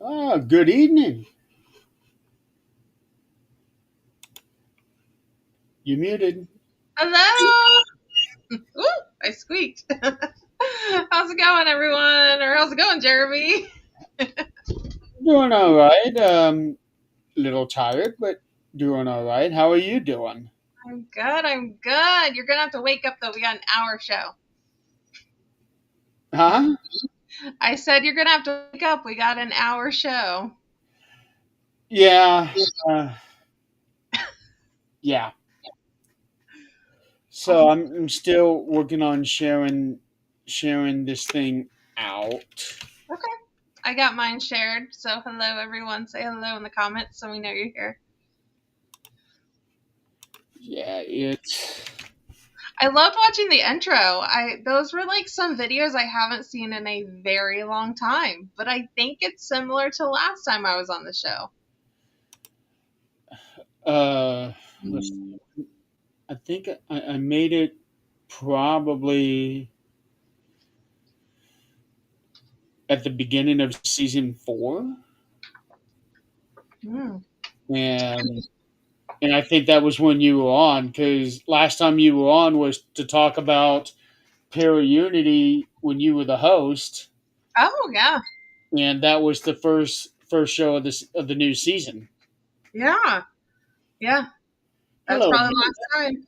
Good evening. You muted. Hello! Ooh, I squeaked. How's it going, everyone? Or how's it going, Jeremy? Doing all right. Little tired, but doing all right. How are you doing? I'm good, I'm good. You're gonna have to wake up, though. We got an hour show. Huh? I said you're gonna have to wake up. We got an hour show. Yeah. Uh, yeah. So Oh, I'm still working on sharing this thing out. okay. I got mine shared. So, hello, everyone. Say hello in the comments so we know you're here. Yeah, it's I loved watching the intro. Those were like some videos I haven't seen in a very long time, but I think it's similar to last time I was on the show. uh let's- I think I made it probably at the beginning of season 4, Hmm. and I think that was when you were on, because last time you were on was to talk about Para Unity when you were the host, Oh, yeah. and that was the first show of the new season. Yeah. Yeah. That's Hello. probably the last time.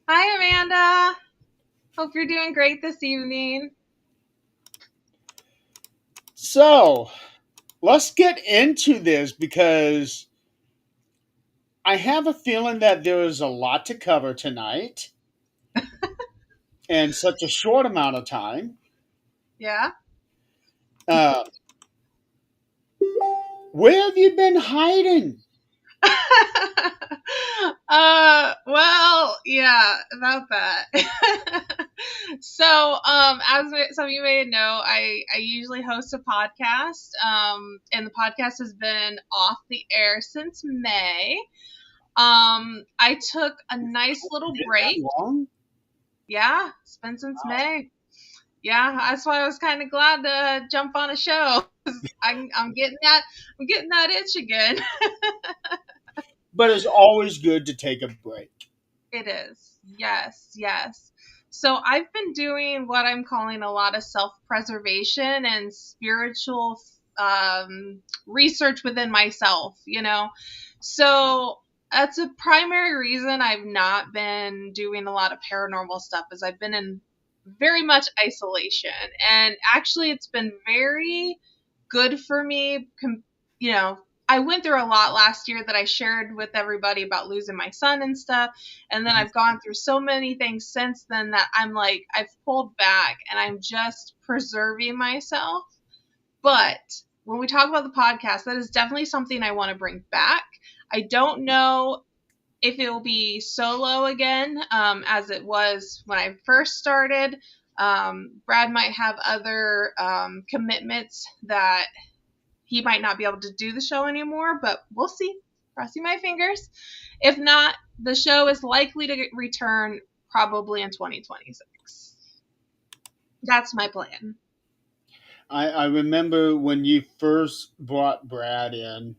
Hi, Amanda. Hope you're doing great this evening. So let's get into this because I have a feeling that there is a lot to cover tonight in such a short amount of time. Yeah. Uh, where have you been hiding? Well, yeah, about that. So, some of you may know, I usually host a podcast, and the podcast has been off the air since May. I took a nice little Been that break. long? Yeah, it's been since May. Yeah, that's why I was kind of glad to jump on a show. I'm getting that itch again. But it's always good to take a break. It is. Yes, yes. So I've been doing what I'm calling a lot of self-preservation and spiritual research within myself, you know. So that's a primary reason I've not been doing a lot of paranormal stuff is I've been in very much isolation. And actually it's been very good for me, you know, I went through a lot last year that I shared with everybody about losing my son and stuff. And then I've gone through so many things since then that I'm like, I've pulled back and I'm just preserving myself. But when we talk about the podcast, that is definitely something I want to bring back. I don't know if it will be solo again, as it was when I first started. Brad might have other commitments that he might not be able to do the show anymore, but we'll see. Crossing my fingers. If not, the show is likely to return probably in 2026. That's my plan. I remember when you first brought Brad in,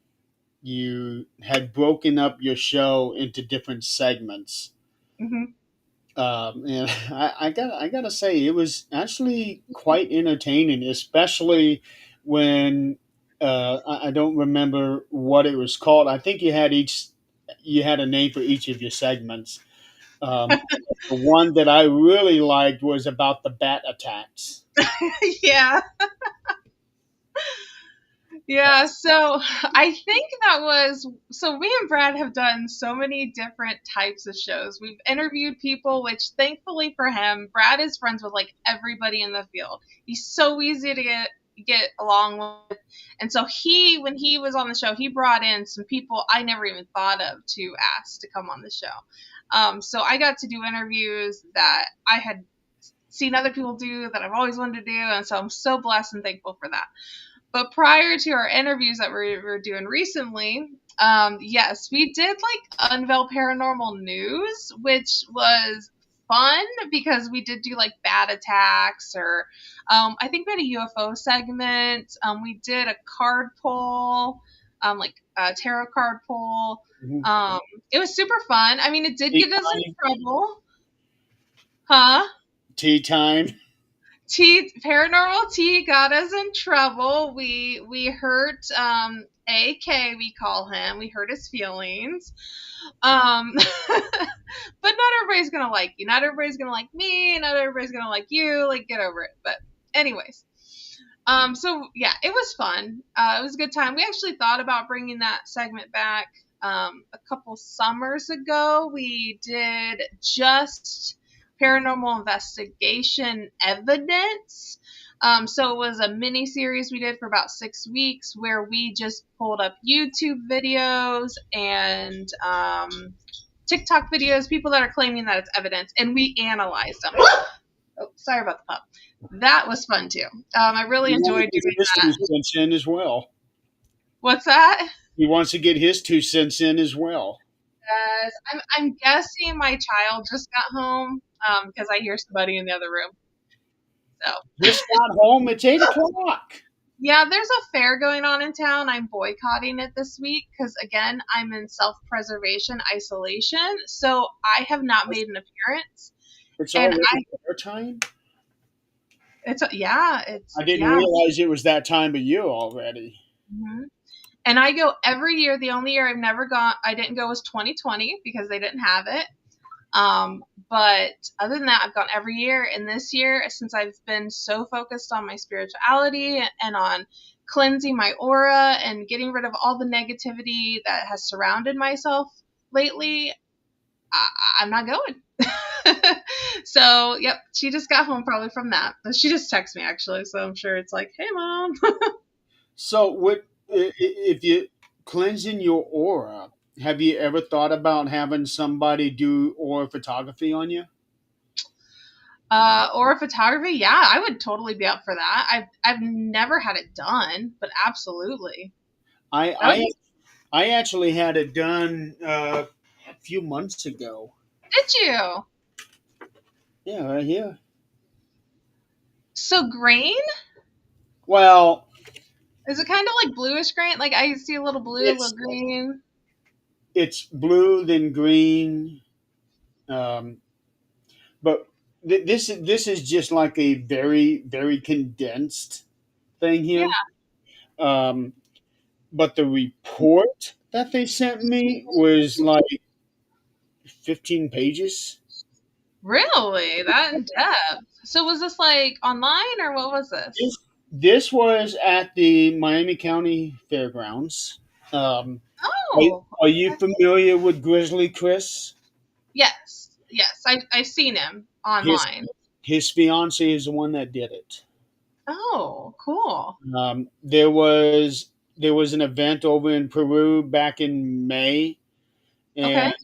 you had broken up your show into different segments. Hmm. And I gotta say, it was actually quite entertaining, especially when I don't remember what it was called. I think you had a name for each of your segments. Um, the one that I really liked was about the bat attacks. Yeah. Yeah, so I think that was so me and Brad have done so many different types of shows. We've interviewed people, which thankfully for him, Brad is friends with like everybody in the field. He's so easy to get along with. And so when he was on the show, he brought in some people I never even thought of to ask to come on the show. So I got to do interviews that I had seen other people do that I've always wanted to do, and so I'm so blessed and thankful for that. But prior to our interviews that we were doing recently, yes, we did like Unveil Paranormal News, which was fun because we did do like bat attacks, or I think we had a UFO segment. We did a card pull, like a tarot card pull. Mhm. Um, it was super fun. I mean, it did Tea get us in time. trouble, huh? Tea time. T Paranormal T got us in trouble. We hurt AK, we call him. We hurt his feelings. But not everybody's gonna like you. Not everybody's gonna like me. Not everybody's gonna like you. Like, get over it. But anyways, so yeah, it was fun. It was a good time. We actually thought about bringing that segment back a couple summers ago. We did just paranormal investigation evidence. So it was a mini series we did for about 6 weeks where we just pulled up YouTube videos and TikTok videos, people that are claiming that it's evidence, and we analyzed them. Oh, sorry about the pup. That was fun too. I really He wants enjoyed to get doing his that. 2 cents in as well. What's that? He wants to get his 2 cents in as well. Yes, I'm guessing my child just got home because I hear somebody in the other room. So Just got home. It's 8 o'clock. yeah, there's a fair going on in town. I'm boycotting it this week because again, I'm in self-preservation isolation, so I have not made an appearance. It's And already their time. it's I didn't yeah. realize it was that time of year already. Mhm. And I go every year. The only year I've never gone, I didn't go, was 2020 because they didn't have it. But other than that, I've gone every year. And this year, since I've been so focused on my spirituality and on cleansing my aura and getting rid of all the negativity that has surrounded myself lately, I, I'm not going. So, yep, she just got home probably from that. She just texted me actually, so I'm sure it's like, hey, mom. So, what if you cleansing your aura? Have you ever thought about having somebody do aura photography on you? Or photography, yeah, I would totally be up for that. I've never had it done, but absolutely. I That would I be. I actually had it done a few months ago. Did you? Yeah, right here. So green? Well, Is it kind of like bluish green? Like I see a little blue, a little it's green. it's blue then green, um, but this is just like a very condensed thing Yeah. here. Um, but the report that they sent me was like 15 pages. Really? That in depth. So was this like online or what was this? This, this was at the Miami County Fairgrounds. Are, Oh. are you familiar with Grizzly Chris? Yes. Yes. I've seen him His online. his fiance is the one that did it. Oh, cool. There was an event over in Peru back in May, Okay. and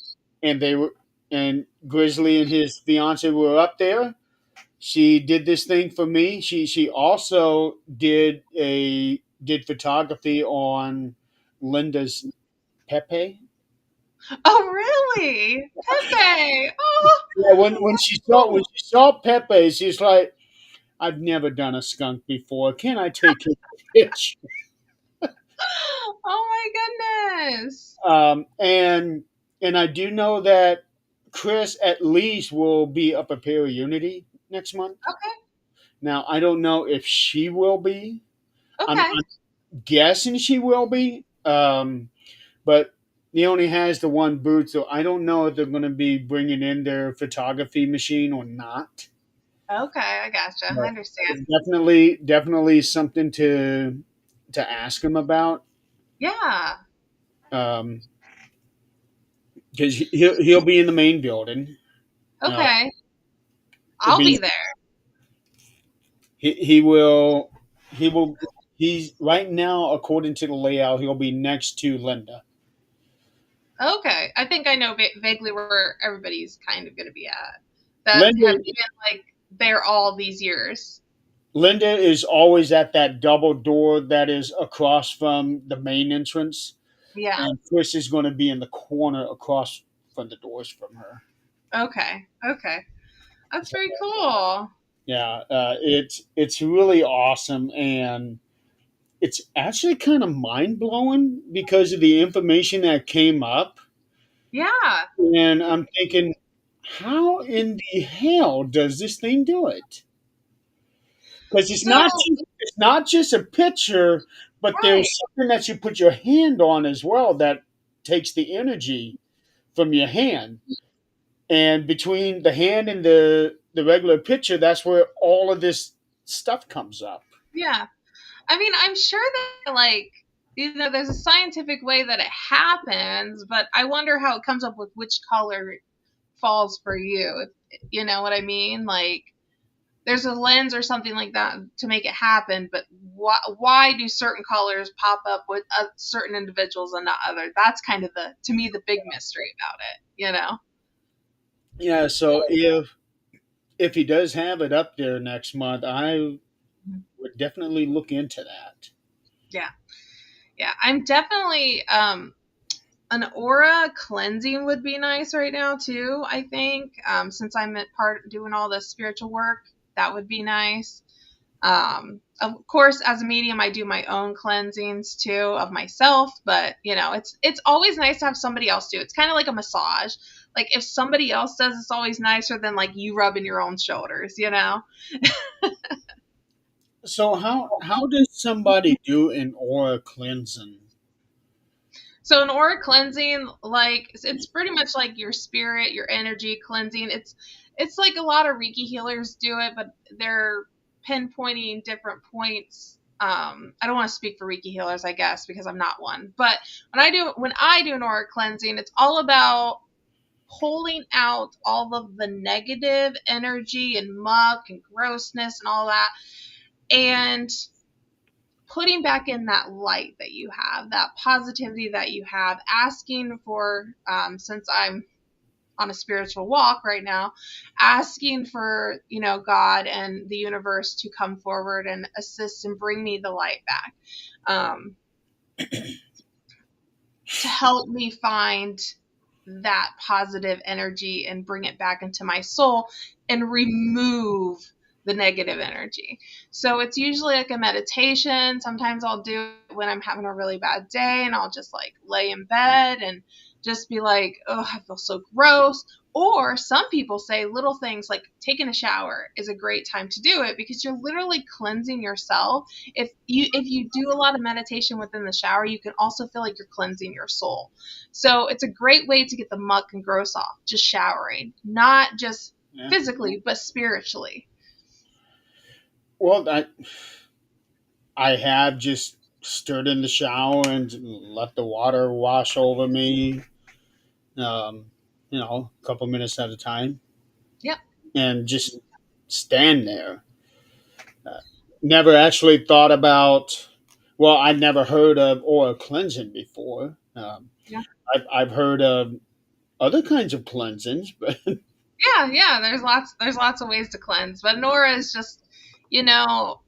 and they were and Grizzly and his fiance were up there. She did this thing for me. She also did photography on Linda's Pepe. Oh, really? Pepe. Oh. Yeah, when she saw Pepe, she's like, "I've never done a skunk before. Can I take a picture?" Oh my goodness. And I do know that Chris at least will be up at Para Unity next month. Okay. Now I don't know if she will be. Okay. I'm guessing she will be. But he only has the one booth, so I don't know if they're going to be bringing in their photography machine or not. Okay, I gotcha. I But understand. it's definitely something to ask him about, Yeah. because he'll be in the main building. Uh, Okay. it'll I'll be be there. he will he's right now, according to the layout, he'll be next to Linda. Okay. I think I know vaguely where everybody's kind of going to be at. That Linda have been like there all these years. Linda is always at that double door that is across from the main entrance, Yeah. and Chris is going to be in the corner across from the doors from her. Okay. Okay. That's very cool. Yeah, it's really awesome, and it's actually kind of mind blowing because of the information that came up. Yeah. And I'm thinking, how in the hell does this thing do it? Because So, it's not just a picture, but right. there's something that you put your hand on as well that takes the energy from your hand. And between the hand and the regular picture, that's where all of this stuff comes up. Yeah. I mean, I'm sure that, like, there's a scientific way that it happens, but I wonder how it comes up with which color falls for you. You know what I mean? Like, there's a lens or something like that to make it happen, but why do certain colors pop up with certain individuals and not others? That's kind of to me, the big mystery about it. Yeah, so if he does have it up there next month, I would definitely look into that. Yeah. Yeah. I'm definitely, an aura cleansing would be nice right now too. I think, since I'm at part doing all the spiritual work, that would be nice. Of course, as a medium, I do my own cleansings too of myself, but it's always nice to have somebody else do. It's kind of like a massage. Like if somebody else does, it's always nicer than like you rubbing your own shoulders. So how does somebody do an aura cleansing? So an aura cleansing, like it's pretty much like your spirit, your energy cleansing. It's like a lot of Reiki healers do it, but they're pinpointing different points. I don't want to speak for Reiki healers, I guess, because I'm not one. But when I do an aura cleansing, it's all about pulling out all of the negative energy and muck and grossness and all that, and putting back in that light that you have, that positivity that you have, asking for, since I'm on a spiritual walk right now, asking for, God and the universe to come forward and assist and bring me the light back, um, to help me find that positive energy and bring it back into my soul and remove the negative energy. So it's usually like a meditation. Sometimes I'll do it when I'm having a really bad day and I'll just like lay in bed and just be like, oh, I feel so gross. Or some people say little things like taking a shower is a great time to do it because you're literally cleansing yourself. If you do a lot of meditation within the shower, you can also feel like you're cleansing your soul. So it's a great way to get the muck and gross off, just showering, not just Yeah. physically, but spiritually. Well, I have just stood in the shower and let the water wash over me, um, a couple minutes at a time, Yep. and just stand there. Uh, Never actually thought about. Well, I'd never heard of oil cleansing before. Yeah. I've heard of other kinds of cleansings, but Yeah, yeah. There's lots of ways to cleanse, but an aura is just, you know,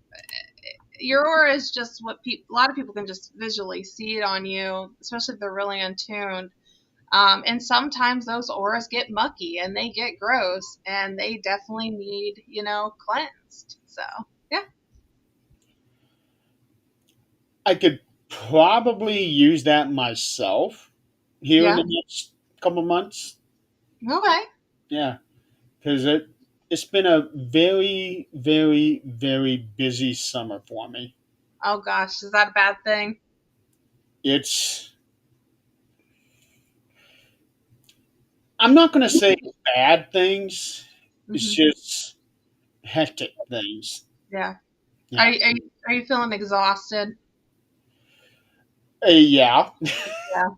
your aura is just what a lot of people can just visually see it on you, especially if they're really untuned. And sometimes those auras get mucky and they get gross, and they definitely need, cleansed. So yeah, I could probably use that myself here in yeah. the next couple months. Okay. Yeah, because it's been a very, very, very busy summer for me. Oh gosh, is that a bad thing? It's I'm not going to say bad things. It's Hmm. just hectic things. Yeah. Are Yeah, you, are you are you feeling exhausted? yeah, Yeah.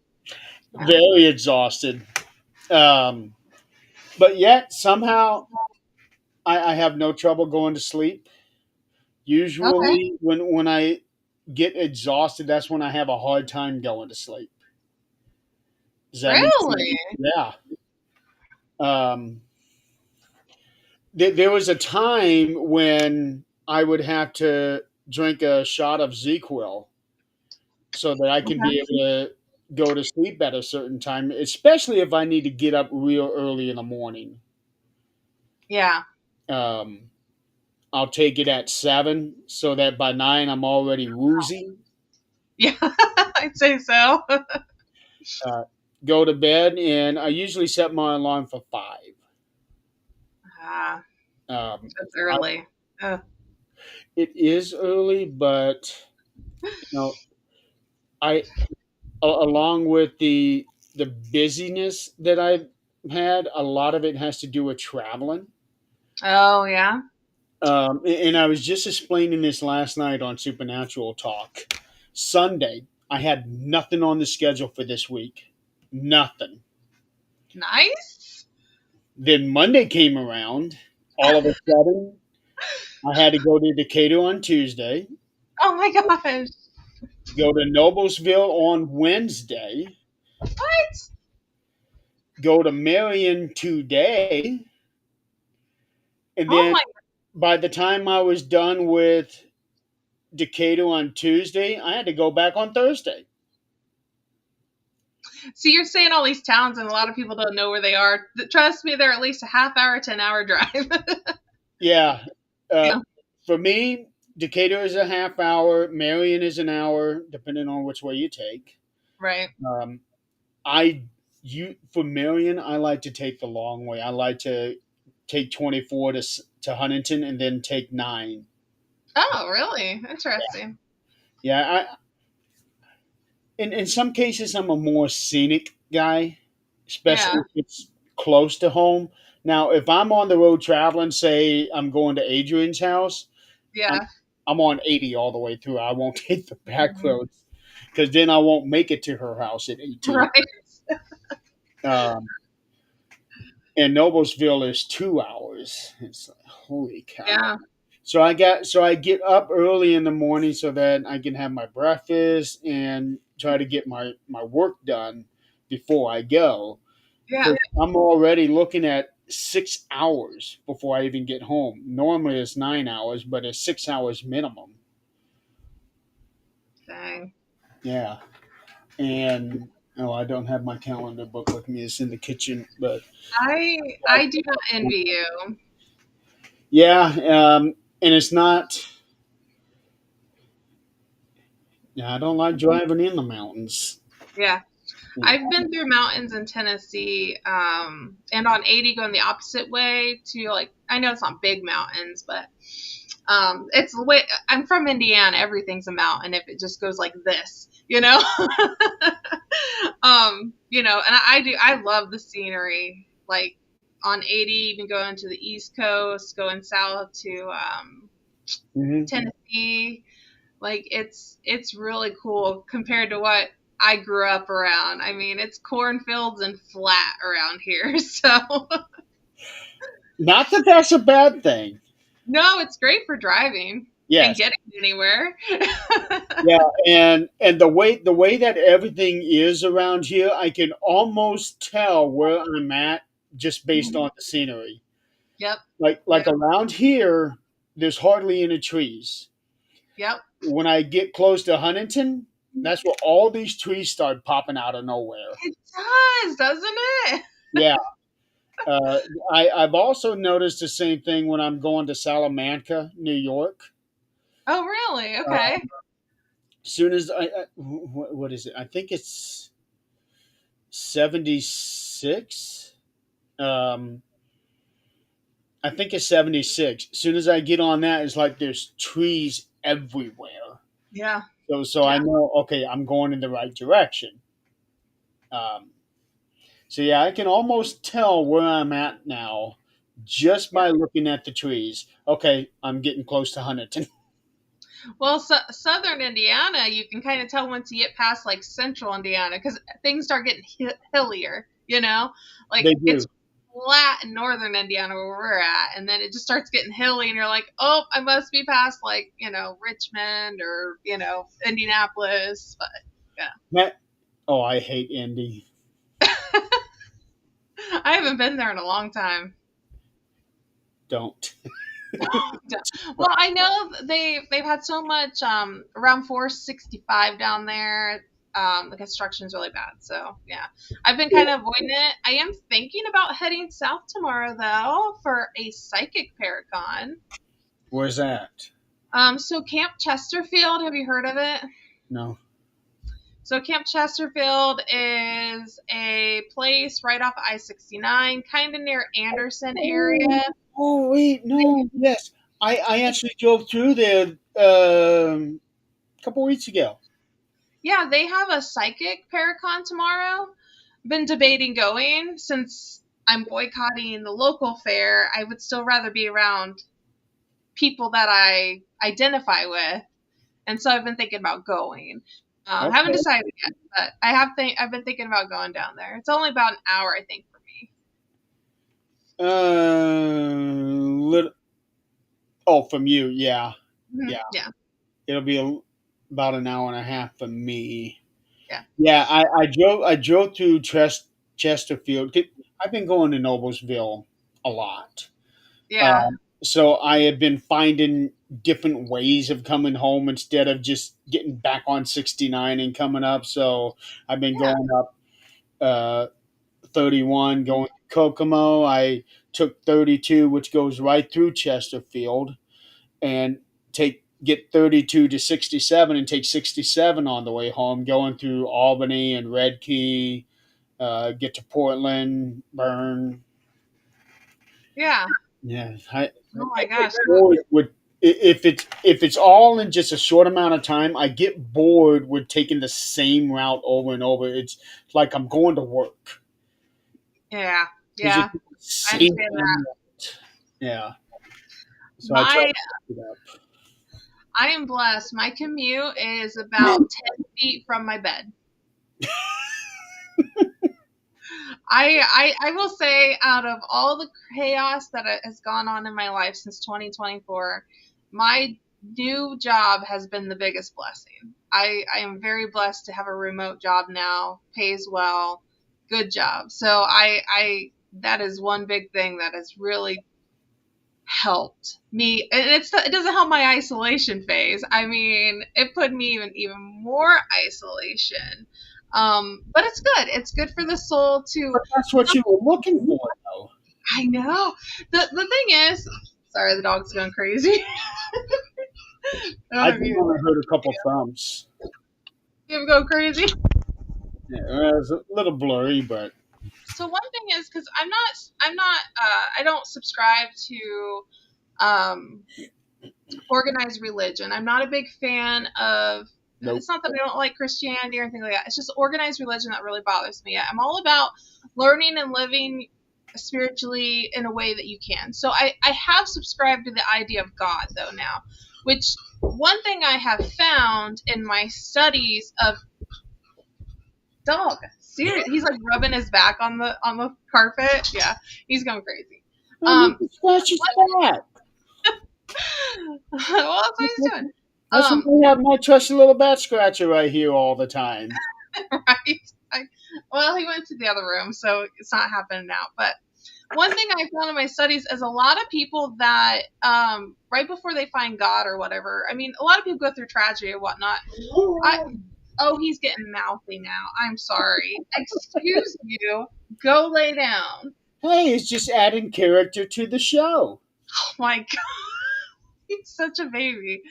Yeah. very exhausted. Um, but yet somehow I have no trouble going to sleep. Okay. Usually, when I get exhausted, that's when I have a hard time going to sleep. Does that make sense? Really? Yeah. Um, there was a time when I would have to drink a shot of ZQL so that I can be Okay. able to go to sleep at a certain time, especially if I need to get up real early in the morning. Yeah. Um, I'll take it at 7 so that by 9 I'm already woozy. Yeah, I'd say so. Uh, Go to bed, and I usually set my alarm for 5. Ah, Um, that's I, early. Oh, it is early, but you know, I along with the busyness that I've had, a lot of it has to do with traveling. oh yeah. And I was just explaining this last night on Supernatural Talk. Sunday, I had nothing on the schedule for this week. Nothing. Nice. Then Monday came around. All of a sudden, I had to go to Decatur on Tuesday, Oh my gosh. go to Noblesville on Wednesday, What? go to Marion today, and Oh then my. by the time I was done with Decatur on Tuesday, I had to go back on Thursday. See, you're saying all these towns, and a lot of people don't know where they are. Trust me, they're at least a half hour to an hour drive. Yeah. Uh, Yeah. for me, Decatur is a half hour, Marion is an hour, depending on which way you take. Right. Um, I for Marion, I like to take the long way. I like to take 24 to Huntington and then take 9. Oh, really? Interesting. Yeah, in some cases, I'm a more scenic guy, Yeah. especially if it's close to home. Now, if I'm on the road traveling, say I'm going to Adrian's house, I'm Yeah. I'm on 80 all the way through. I won't take the back Mhm. roads because then I won't make it to her house at 18. Right. Um, and Noblesville is 2 hours. It's like, holy cow. Yeah. So I get up early in the morning so that I can have my breakfast and try to get my work done before I go. Yeah. Because I'm already looking at 6 hours before I even get home. Normally it's 9 hours, but it's 6 hours minimum. Dang. Yeah. And oh, I don't have my calendar book with me. It's in the kitchen, but I do not envy you. yeah. And it's not. Yeah, I don't like driving in the mountains. Yeah. Yeah. I've been through mountains in Tennessee, and on 80 going the opposite way to, like, I know it's not big mountains, but it's the way I'm from Indiana. Everything's a mountain if it just goes like this, you know. And I love the scenery, like on 80, even going to the East Coast, going south to Hmm. Tennessee. Like it's really cool compared to what I grew up around. I mean, it's cornfields and flat around here. So Not that that's a bad thing. no, it's great for driving and Yes. getting anywhere. Yeah, and the way that everything is around here, I can almost tell where I'm at just based on the scenery. Yep. Like Yep. around here, there's hardly any trees. Yep. When I get close to Huntington, that's where all these trees start popping out of nowhere. It does, doesn't it? Yeah. Uh, I've also noticed the same thing when I'm going to Salamanca, New York. Oh, really? Uh, Okay. as soon as what is it? I think it's 76. Um, I think it's 76. As soon as I get on that, it's like there's trees everywhere. Yeah. So I Yeah. know, okay, I'm going in the right direction. Um, so yeah, I can almost tell where I'm at now just Yeah. by looking at the trees. Okay, I'm getting close to Huntington. Well, southern Indiana, you can kind of tell once you get past like central Indiana because things start getting hillier, you know? Like They it's do. flat in northern Indiana where we're at, and then it just starts getting hilly, and you're like, oh, I must be past like, Richmond or, Indianapolis. But yeah, That, oh, I hate Indy. I haven't been there in a long time. Don't. Well, I know they've had so much around 465 down there. The construction's really bad. So yeah, I've been kind of avoiding it. I am thinking about heading south tomorrow though for a psychic paracon. Where's that? So Camp Chesterfield, have you heard of it? No. So Camp Chesterfield is a place right off I-69, kind of near Anderson Oh, area. oh wait, no, yes. I actually drove through there a couple weeks ago. Yeah, they have a psychic paracon tomorrow. Been debating going since I'm boycotting the local fair. I would still rather be around people that I identify with, and so I've been thinking about going. Haven't Okay. decided yet, but I've been thinking about going down there. It's only about an hour, I think, for me. Little, oh, from you, yeah. Yeah. Yeah, It'll be about an hour and a half for me. yeah, Yeah, I drove through Chesterfield. I've been going to Noblesville a lot. yeah, So I have been finding different ways of coming home instead of just getting back on 69 and coming up. So I've been yeah, going up uh, 31, going to Kokomo. I took 32, which goes right through Chesterfield, and get 32 to 67 and take 67 on the way home, going through Albany and Red Key, get to Portland, Burn. yeah. Yeah, Oh I my get gosh. bored with if it's all in just a short amount of time. I get bored with taking the same route over and over. It's like I'm going to work. Yeah, It's just yeah. the I same understand that. route. Yeah, so I try My to keep it up. I am blessed. My commute is about 10 feet from my bed. I will say, out of all the chaos that has gone on in my life since 2024, my new job has been the biggest blessing. I am very blessed to have a remote job now, pays well, good job. So I that is one big thing that has really helped me, and it doesn't help my isolation phase. I mean, it put me even more isolation. But it's good for the soul to. But that's what you were looking for, though. I know. The thing is, sorry, the dog's going crazy. I don't I know if think you I heard a couple thumps. see him go crazy. Yeah, it was a little blurry, but So one thing is, because I don't subscribe to um organized religion. I'm not a big fan of. nope. It's not that I don't like Christianity or anything like that. It's just organized religion that really bothers me. I'm all about learning and living spiritually in a way that you can. So I have subscribed to the idea of God though now, which one thing I have found in my studies of dog. Seriously, he's like rubbing his back on the carpet. Yeah, he's going crazy. I need Um, to scratch his back. well, that's what he's doing. That's why Um, we have my trusty little bat scratcher right here all the time. right? I, well, he went to the other room, so it's not happening now. But one thing I found in my studies is a lot of people that, right before they find God or whatever, I mean, a lot of people go through tragedy or whatnot. I, oh, he's getting mouthy now. I'm sorry. Excuse you. Go lay down. Hey, it's just adding character to the show. Oh my God, he's such a baby.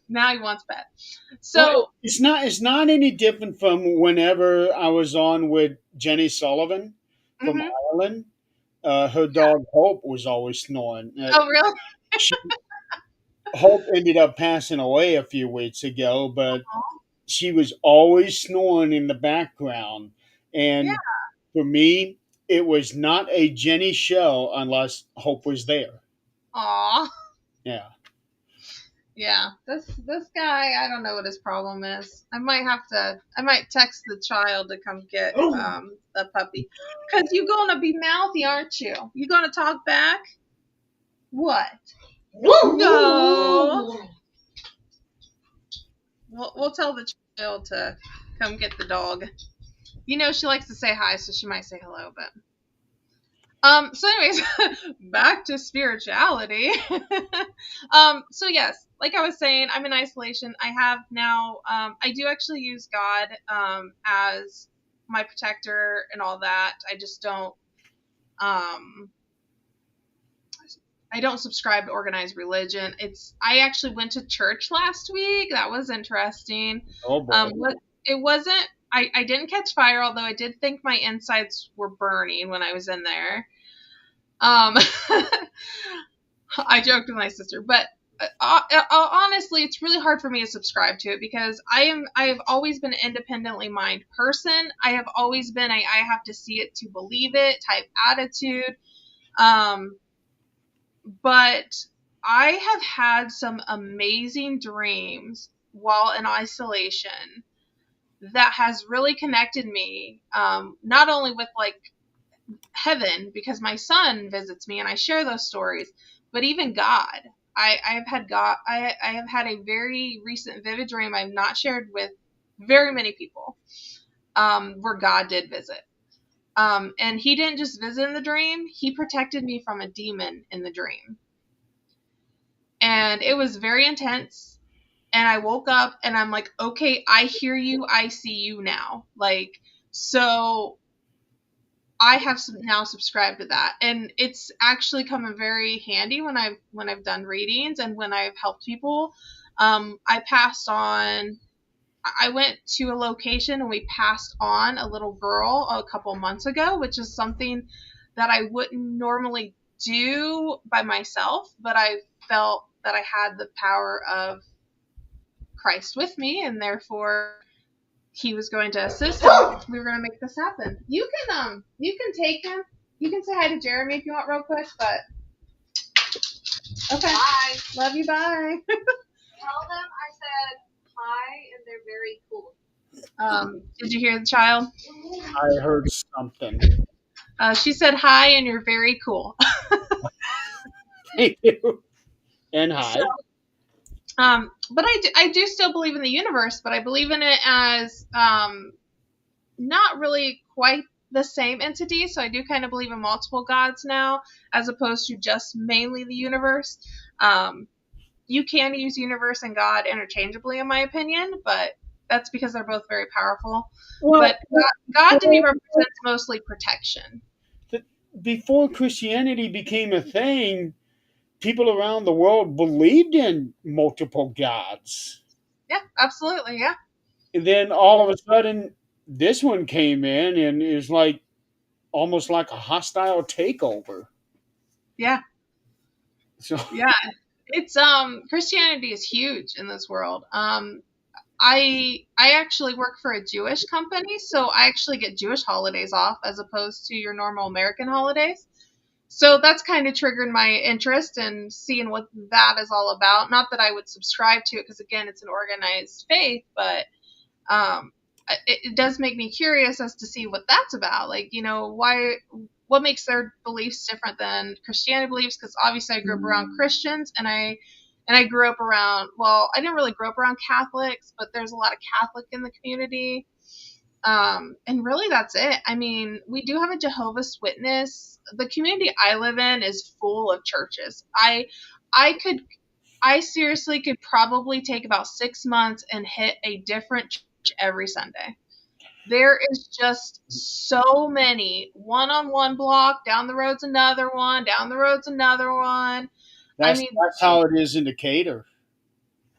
Now he wants bed. Well, So, it's not any different from whenever I was on with Jenny Sullivan from mhm. Ireland. Her dog Hope was always snoring. Oh, really? She, Hope ended up passing away a few weeks ago, but she was always snoring in the background. Yeah. And for me, it was not a Jenny show unless Hope was there. Aw. Yeah. Yeah, this guy, I don't know what his problem is. I might text the child to come get the puppy. Cause you gonna be mouthy, aren't you? You gonna talk back? What? No. We'll tell the child to come get the dog. You know she likes to say hi, so she might say hello, but So anyways, back to spirituality. So yes, like I was saying, I'm in isolation. I have now, I do actually use God, as my protector and all that. Um, I don't subscribe to organized religion. I actually went to church last week. That was interesting. Oh boy. What it wasn't, I didn't catch fire, although I did think my insides were burning when I was in there. Um, I joked with my sister, but honestly, it's really hard for me to subscribe to it because I have always been an independently minded person. I have always been I have to see it to believe it type attitude. Um, but I have had some amazing dreams while in isolation that has really connected me, not only with like heaven because my son visits me and I share those stories, but even God. I have had God. I have had a very recent vivid dream I've not shared with very many people, where God did visit. And he didn't just visit in the dream; he protected me from a demon in the dream, and it was very intense. And I woke up and I'm like, okay, I hear you, I see you now. Like, so I have now subscribed to that, and it's actually come in very handy when I've done readings and when I've helped people. I passed on. I went to a location and we passed on a little girl a couple months ago, which is something that I wouldn't normally do by myself, but I felt that I had the power of Christ with me, and therefore he was going to assist him. We were going to make this happen. You can take him. You can say hi to Jeremy if you want real quick, but okay. Bye. Love you. Bye. Tell them I said hi and they're very cool. Did you hear the child? I heard something. She said hi and you're very cool. Thank you. And So, hi. but I do still believe in the universe, but I believe in it as not really quite the same entity. So I do kind of believe in multiple gods now, as opposed to just mainly the universe. Um, you can use universe and God interchangeably, in my opinion, but that's because they're both very powerful. But Well, God to me before, represents mostly protection. before Christianity became a thing, people around the world believed in multiple gods. Yeah, absolutely. Yeah, And then all of a sudden, this one came in and is like almost like a hostile takeover. yeah, So, yeah. It's Christianity is huge in this world. I actually work for a Jewish company, so I actually get Jewish holidays off as opposed to your normal American holidays. So that's kind of triggered my interest in seeing what that is all about. Not that I would subscribe to it because again, it's an organized faith, but um, it does make me curious as to see what that's about. Like, what makes their beliefs different than Christianity beliefs? Because obviously I grew up around Christians, and I grew up around. Well, I didn't really grow up around Catholics, but there's a lot of Catholic in the community. And really, that's it. I mean, we do have a Jehovah's Witness. The community I live in is full of churches. I could I seriously could probably take about 6 months and hit a different church every Sunday. There is just so many. One on one block, down the road's another one, down the road's another one. I mean, that's how it is in Decatur.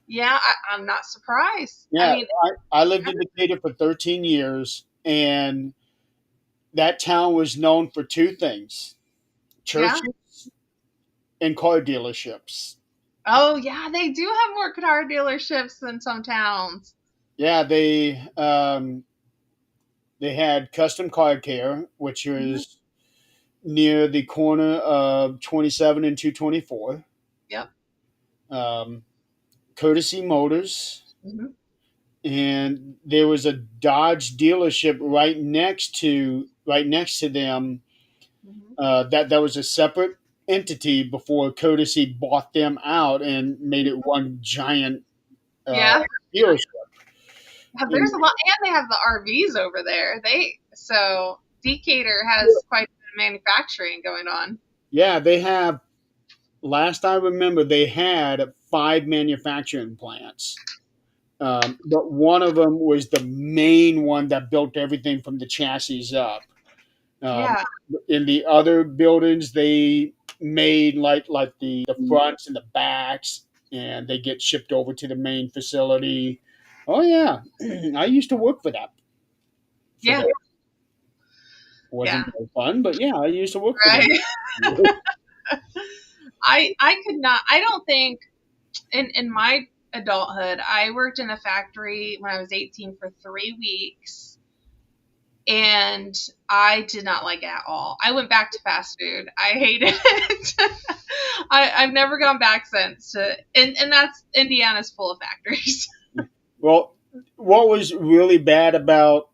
yeah, I'm not surprised. I Yeah, mean, I lived in Decatur for 13 years, and that town was known for two things: yeah. churches and car dealerships. Oh, yeah, they do have more car dealerships than some towns. Yeah, they had Custom Car Care, which Hmm. was near the corner of 27 and 224. Yep. Um, Courtesy Motors, Hmm. and there was a Dodge dealership right next to them. Hmm. That was a separate entity before Courtesy bought them out and made it one giant uh, Yeah. dealership. There's And a lot, and they have the RVs over there. Decatur has quite a bit manufacturing going on. Yeah, they have. Last I remember, they had 5 manufacturing plants. But one of them was the main one that built everything from the chassis up. Um, Yeah, in the other buildings, they made like the fronts and the backs, and they get shipped over to the main facility. Oh yeah, I used to work for yeah, that. yeah. Wasn't very fun, but yeah, I used to work for them. Right. I could not. I don't think in my adulthood, I worked in a factory when I was 18 for 3 weeks, and I did not like it at all. I went back to fast food. I hated it. I've never gone back since. And that's Indiana's full of factories. Well, what was really bad about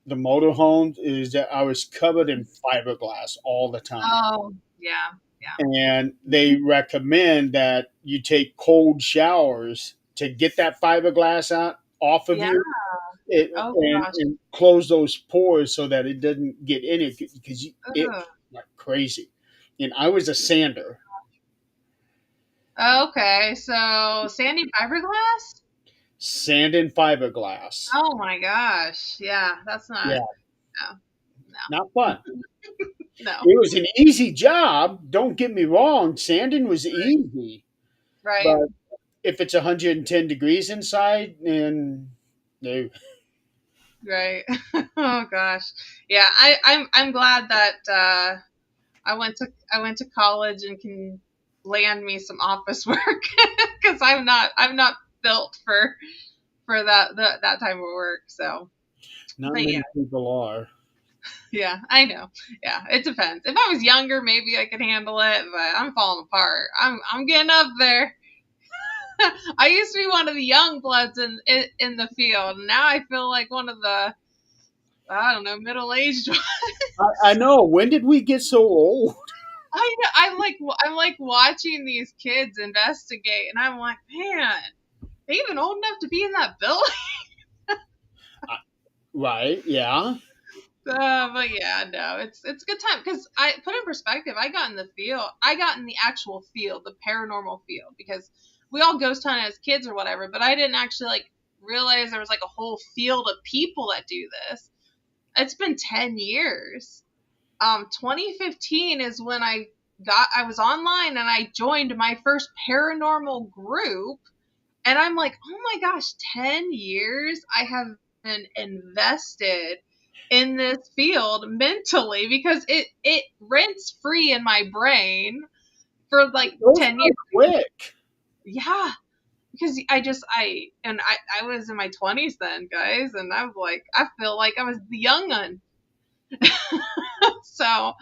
the motorhomes is that I was covered in fiberglass all the time. Oh, yeah, yeah, And they recommend that you take cold showers to get that fiberglass out off of yeah. you, Oh gosh. and close those pores so that it doesn't get in it because you itch Ugh. like crazy. And I was a sander, Okay, so sandy fiberglass. sanding fiberglass. Oh my gosh. Yeah, that's not. Yeah, No, not fun. no, no. It was an easy job. Don't get me wrong. Sanding was easy, Right, but if it's 110 degrees inside, then no. right. Oh gosh. Yeah, I'm glad that I went to college and can land me some office work because I'm not built for that type of work. So, Not but yeah, many people are. yeah, I know. Yeah, it depends. If I was younger, maybe I could handle it, but I'm falling apart. I'm getting up there. I used to be one of the young bloods in the field. Now I feel like one of the, I don't know, middle aged. I know. When did we get so old? I'm like watching these kids investigate, and I'm like, man, they even old enough to be in that building. Right, yeah. But yeah, no, it's a good time because I put in perspective. I got in the field. I got in the actual field, the paranormal field, because we all ghost hunt as kids or whatever. But I didn't actually like realize there was like a whole field of people that do this. It's been 10 years. 2015 is when I was online and I joined my first paranormal group, and I'm like, oh my gosh, 10 years I have been invested in this field mentally because it rents free in my brain for like It goes 10 years. by quick. Yeah, because I was in my 20s then, guys, and I was like, I feel like I was the young un. So,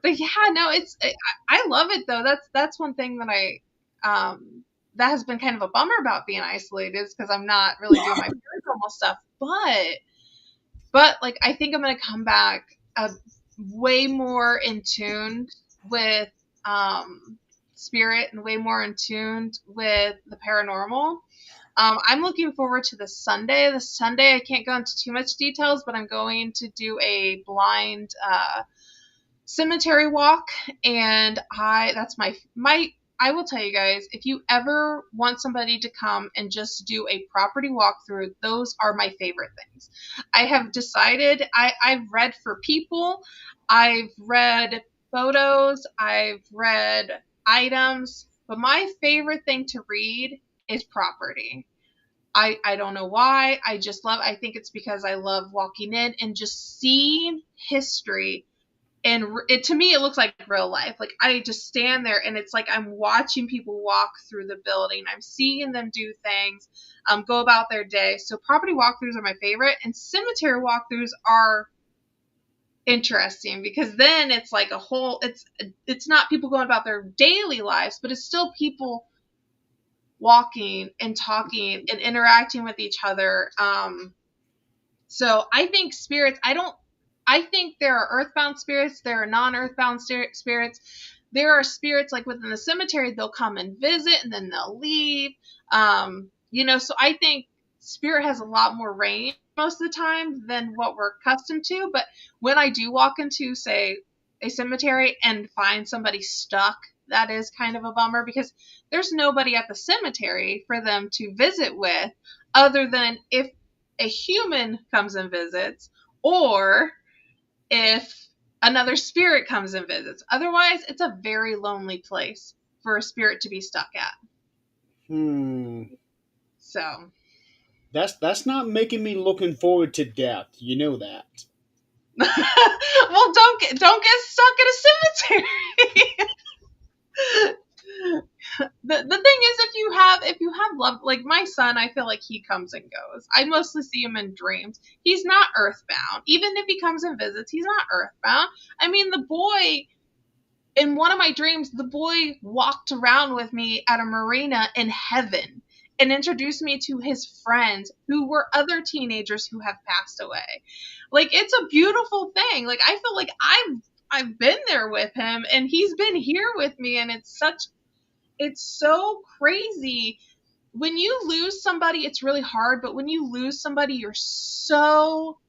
but yeah, no, I love it though. That's one thing that that has been kind of a bummer about being isolated is because I'm not really doing my paranormal stuff. But like I think I'm gonna come back way more in tune with spirit and way more in tune with the paranormal. I'm looking forward to the Sunday. The Sunday, I can't go into too much details, but I'm going to do a blind cemetery walk, and that's my I will tell you guys, if you ever want somebody to come and just do a property walkthrough, those are my favorite things. I have decided I've read for people, I've read photos, I've read items, but my favorite thing to read is property. I don't know why. I think it's because I love walking in and just seeing history, and it to me it looks like real life. Like I just stand there and it's like I'm watching people walk through the building, I'm seeing them do things, go about their day. So property walkthroughs are my favorite, and cemetery walkthroughs are interesting because then it's like a whole it's not people going about their daily lives, but it's still people walking and talking and interacting with each other. So I think spirits, I think there are earthbound spirits, there are non-earthbound spirits. There are spirits like within the cemetery, they'll come and visit and then they'll leave. So I think spirit has a lot more range most of the time than what we're accustomed to. But when I do walk into, say, a cemetery and find somebody stuck, that is kind of a bummer because there's nobody at the cemetery for them to visit with other than if a human comes and visits or if another spirit comes and visits. Otherwise, it's a very lonely place for a spirit to be stuck at. Hmm. So, That's not making me looking forward to death. You know that. well, don't get stuck at a cemetery. The thing is, if you have love, like my son, I feel like he comes and goes. I mostly see him in dreams. He's not earthbound. Even if he comes and visits, he's not earthbound. I mean, the boy in one of my dreams, the boy walked around with me at a marina in heaven and introduced me to his friends who were other teenagers who have passed away. Like it's a beautiful thing. Like I feel like I've been there with him and he's been here with me and it's so crazy. When you lose somebody, it's really hard, but when you lose somebody you're so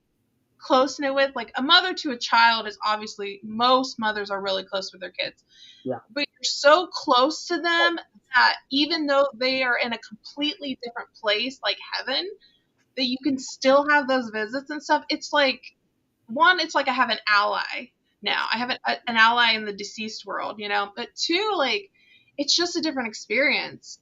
close knit with, like a mother to a child is obviously most mothers are really close with their kids, Yeah. but you're so close to them that even though they are in a completely different place like heaven, that you can still have those visits and stuff. It's like one, it's like I have an ally now. I have an ally in the deceased world, But two, like it's just a different experience.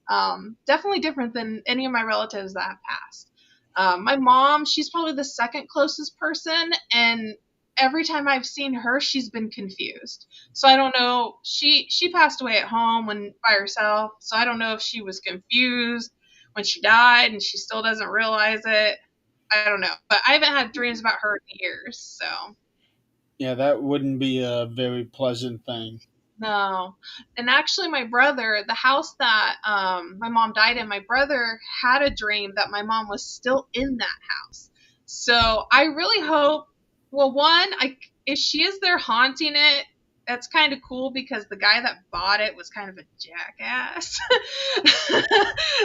Definitely different than any of my relatives that have passed. My mom, she's probably the second closest person, and every time I've seen her, she's been confused. So I don't know. She passed away at home when by herself. So I don't know if she was confused when she died and she still doesn't realize it. I don't know, but I haven't had dreams about her in years, so Yeah, that wouldn't be a very pleasant thing. no. And actually, my brother, the house that my mom died in, my brother had a dream that my mom was still in that house. So I really hope. Well, one, if she is there haunting it, that's kind of cool because the guy that bought it was kind of a jackass.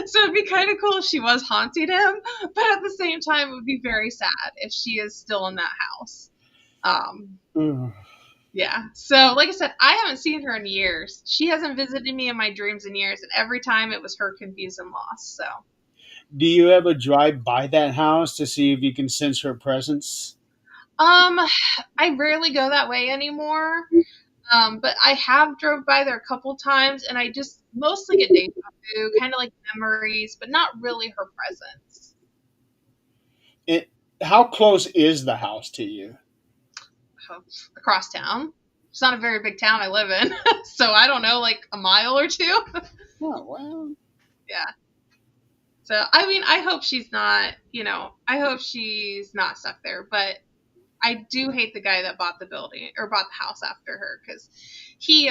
So it'd be kind of cool if she was haunting him, but at the same time, it would be very sad if she is still in that house. Um, Ugh. yeah. So, like I said, I haven't seen her in years. She hasn't visited me in my dreams in years, and every time it was her confused and lost. So, Do you ever drive by that house to see if you can sense her presence? um, I rarely go that way anymore. But I have drove by there a couple times, and I just mostly get deja vu, kind of like memories, but not really her presence. It, how close is the house to you? Across town. It's not a very big town I live in, so I don't know, like a mile or two. Oh, well. Yeah. So I mean, I hope she's not. I hope she's not stuck there. But I do hate the guy that bought the building or bought the house after her because he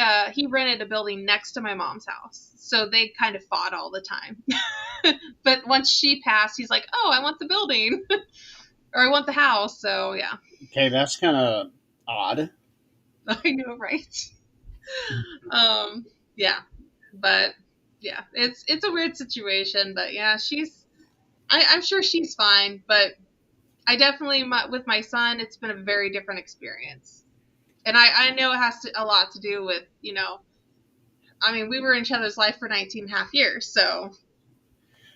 rented a building next to my mom's house, so they kind of fought all the time. But once she passed, he's like, "Oh, I want the building or I want the house." So yeah, Okay, that's kind of odd. I know, right? Um, yeah, but yeah, it's a weird situation, but yeah, I'm sure she's fine, but I definitely with my son, it's been a very different experience, and I know it has a lot to do with I mean, we were in each other's life for 19 and a half years, so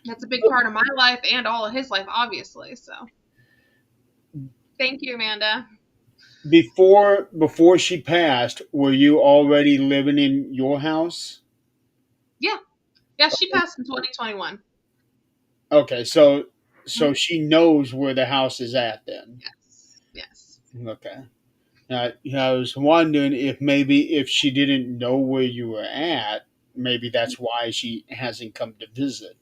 that's a big part of my life and all of his life, obviously. So thank you, Amanda. Before she passed, were you already living in your house? Yeah, yeah, she passed in 2021. Okay, so Mhm. she knows where the house is at then. Yes, yes. Okay. I was wondering if maybe if she didn't know where you were at, maybe that's why she hasn't come to visit.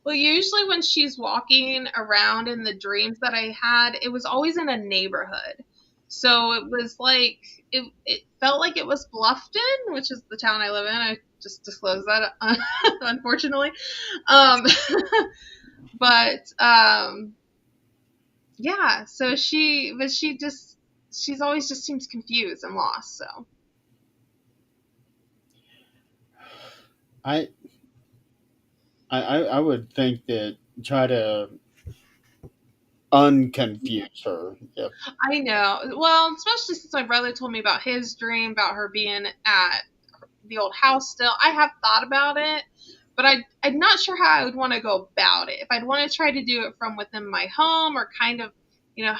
Well, usually when she's walking around in the dreams that I had, it was always in a neighborhood. So it was like it felt like it was Bluffton, which is the town I live in. I just disclosed that, unfortunately. Um, but yeah. So she's always just seems confused and lost. So I I would think that try to unconfuse her. If I know. Well, especially since my brother told me about his dream about her being at the old house still. I have thought about it, but I'm not sure how I would want to go about it. If I'd want to try to do it from within my home or kind of, you know,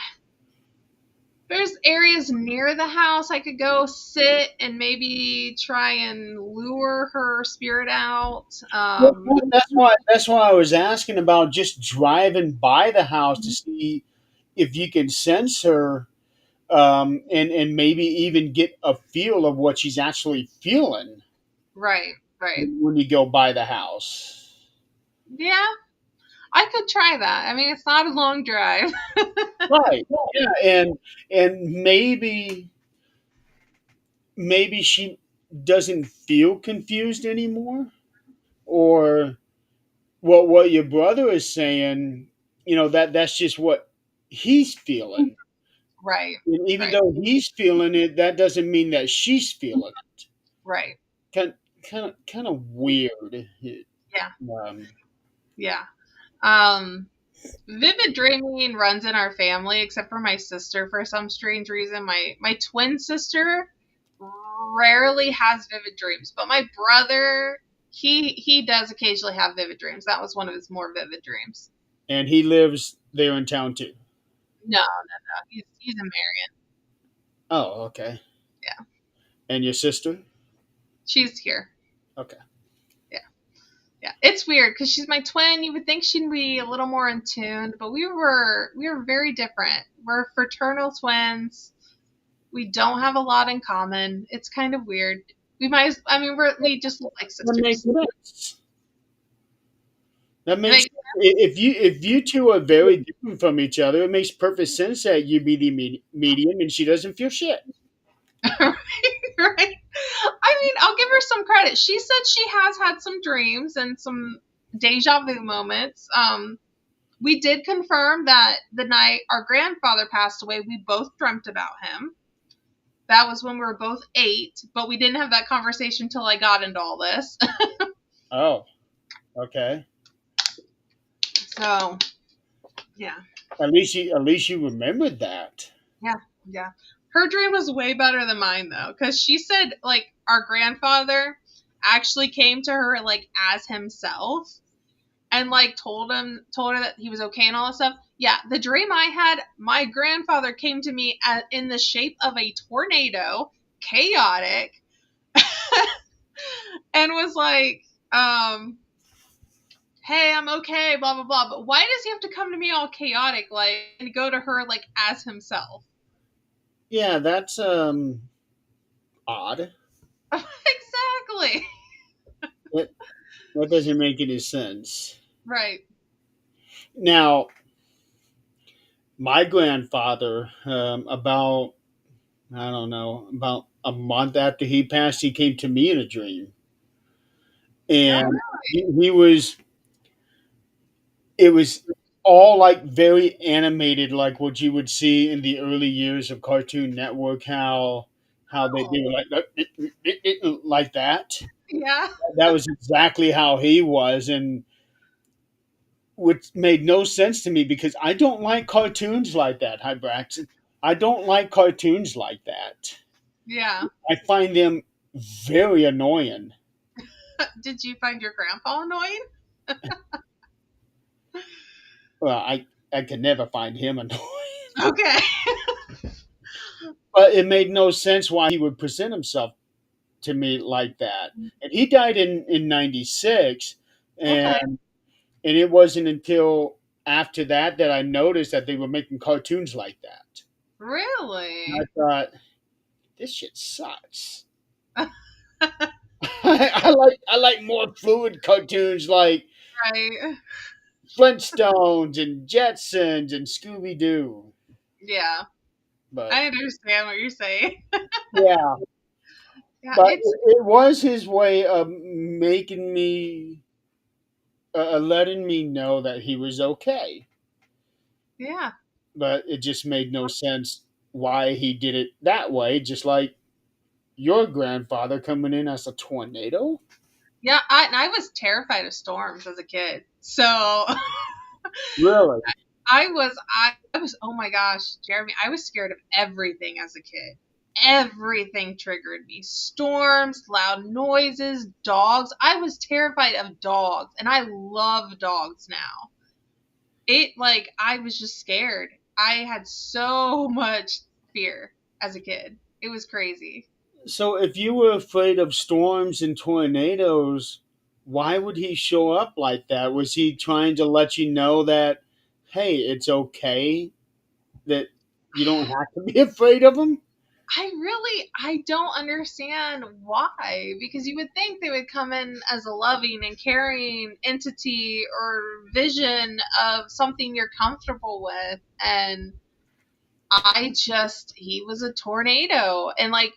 there's areas near the house I could go sit and maybe try and lure her spirit out. well, that's why I was asking about just driving by the house to see if you can sense her, and maybe even get a feel of what she's actually feeling Right, right. when you go by the house. Yeah, I could try that. I mean, it's not a long drive. Right. Yeah, and maybe she doesn't feel confused anymore, or what your brother is saying, that's just what he's feeling. Right, And even right, though he's feeling it, that doesn't mean that she's feeling it. right. Kind of weird. Yeah, Um, yeah. Um, Vivid dreaming runs in our family, except for my sister for some strange reason. My twin sister rarely has vivid dreams, but my brother he does occasionally have vivid dreams. That was one of his more vivid dreams. and he lives there in town too. No, no, no. He's a Marion. Oh, okay. Yeah, And your sister? she's here. Okay. Yeah, yeah. It's weird because she's my twin. You would think she'd be a little more in tune, but we were very different. We're fraternal twins. We don't have a lot in common. It's kind of weird. We might. I mean, we just look like That makes sisters. sense. That It makes makes if you two are very different from each other, it makes perfect sense that you be the medium and she doesn't feel shit. right, right. I mean, I'll give her some credit. She said she has had some dreams and some deja vu moments. We did confirm that the night our grandfather passed away, we both dreamt about him. That was when we were both 8, but we didn't have that conversation till I got into all this. Oh, okay. So, yeah. At least you remembered that. Yeah, yeah. Her dream was way better than mine though, because she said like our grandfather actually came to her like as himself and like told her that he was okay and all that stuff. Yeah, the dream I had, my grandfather came to me in the shape of a tornado, chaotic, and was like, "Hey, I'm okay," blah blah blah. But why does he have to come to me all chaotic, like, and go to her like as himself? Yeah, that's odd. Exactly. That that doesn't make any sense. Right. Now, my grandfather, about I don't know, about a month after he passed, he came to me in a dream, Oh, and he was it was all like very animated, like what you would see in the early years of Cartoon Network. How they were like that. yeah. That was exactly how he was, and which made no sense to me because I don't like cartoons like that. Hi, Braxton. I don't like cartoons like that. Yeah. I find them very annoying. Did you find your grandpa annoying? Well, I could never find him annoying. Okay. But it made no sense why he would present himself to me like that. And he died in '96, Okay. and it wasn't until after that I noticed that they were making cartoons like that. And I Really? thought, this shit sucks. I like more fluid cartoons like Right. Flintstones and Jetsons and Scooby Doo. Yeah. But I understand what you're saying. yeah, Yeah, but it's it was his way of making me, letting me know that he was okay. yeah. But it just made no sense why he did it that way. Just like your grandfather coming in as a tornado. Yeah, I was terrified of storms as a kid. So I Really? I was, oh my gosh, Jeremy, I was scared of everything as a kid. Everything triggered me. Storms, loud noises, dogs. I was terrified of dogs, and I love dogs now. It, like, I was just scared. I had so much fear as a kid. It was crazy. So if you were afraid of storms and tornadoes, why would he show up like that? Was he trying to let you know that, hey, it's okay, that you don't have to be afraid of him? I don't understand why, because you would think they would come in as a loving and caring entity or vision of something you're comfortable with, and he was a tornado, and like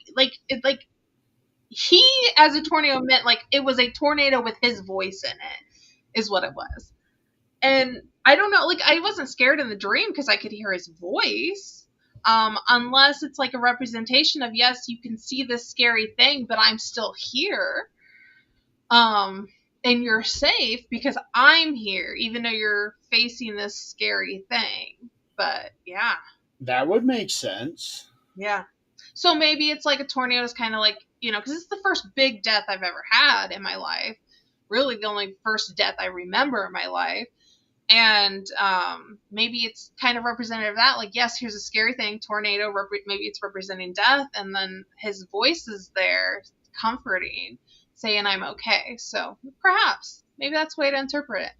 he as a tornado meant like it was a tornado with his voice in it, is what it was. And I don't know, like I wasn't scared in the dream because I could hear his voice. Unless it's like a representation of, yes, you can see this scary thing, but I'm still here. Um, and you're safe because I'm here, even though you're facing this scary thing. But yeah, That would make sense. yeah. So maybe it's like a tornado is kind of like, because it's the first big death I've ever had in my life. Really, the only first death I remember in my life. And maybe it's kind of representative of that. Like, yes, here's a scary thing, tornado. Maybe it's representing death, and then his voice is there, comforting, saying I'm okay. So perhaps maybe that's the way to interpret it.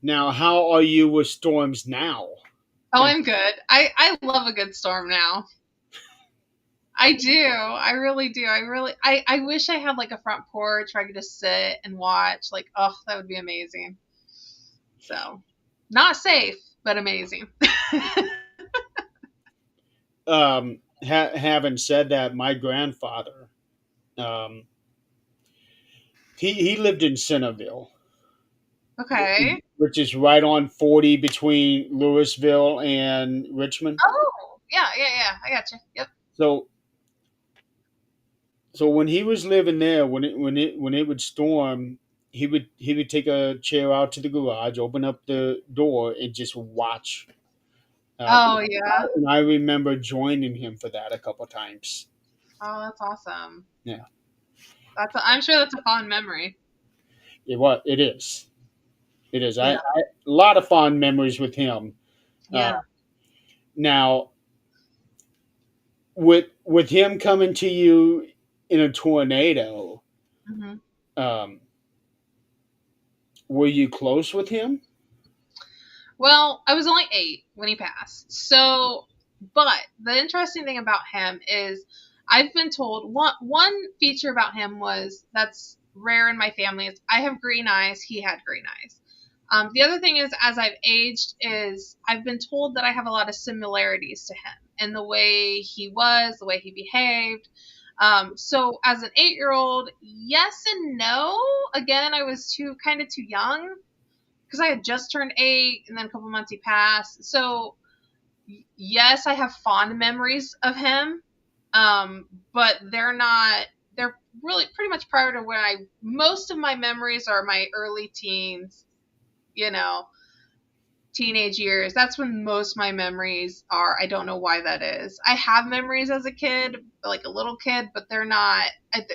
Now, how are you with storms now? Oh, And I'm good. I love a good storm now. I do. I really do. I wish I had like a front porch where I could just sit and watch. Like, oh, that would be amazing. So, not safe, but amazing. having said that, my grandfather, um, he lived in Centerville, Okay. which is right on 40 between Louisville and Richmond. Oh, yeah, yeah, yeah. I got you. Yep. So so when he was living there, when it would storm, he would take a chair out to the garage, open up the door, and just watch. Uh, Oh, yeah. and I remember joining him for that a couple times. Oh, that's awesome. Yeah, I'm sure that's a fond memory. it is. It is. Yeah. A lot of fond memories with him. Uh, Yeah. now, with him coming to you in a tornado, hmm um, were you close with him? Well, I was only 8 when he passed. So, but the interesting thing about him is I've been told one feature about him was that's rare in my family is I have green eyes, he had green eyes. The other thing is, as I've aged, is I've been told that I have a lot of similarities to him in the way he was, the way he behaved. So as an 8-year-old, yes and no. Again, I was too young because I had just turned 8, and then a couple months he passed. So yes, I have fond memories of him, but they're not. They're really pretty much prior to when I. Most of my memories are my early teens. You know, teenage years. That's when most of my memories are. I don't know why that is. I have memories as a kid, like a little kid, but they're not.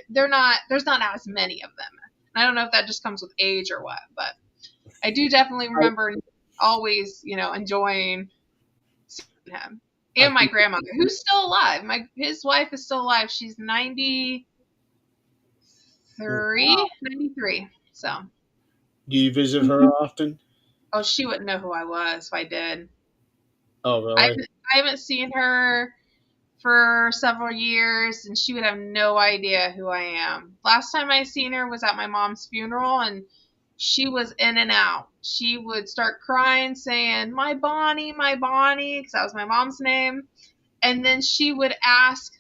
They're not. There's not as many of them. And I don't know if that just comes with age or what, but I do definitely I, remember always, enjoying him. I And my think. grandmother, who's still alive. His wife is still alive. She's 93. So, Do you visit her often? oh, she wouldn't know who I was if I did. Oh, I really? haven't, I haven't seen her for several years, and she would have no idea who I am. Last time I seen her was at my mom's funeral, and she was in and out. She would start crying, saying, my Bonnie, because that was my mom's name. And then she would ask,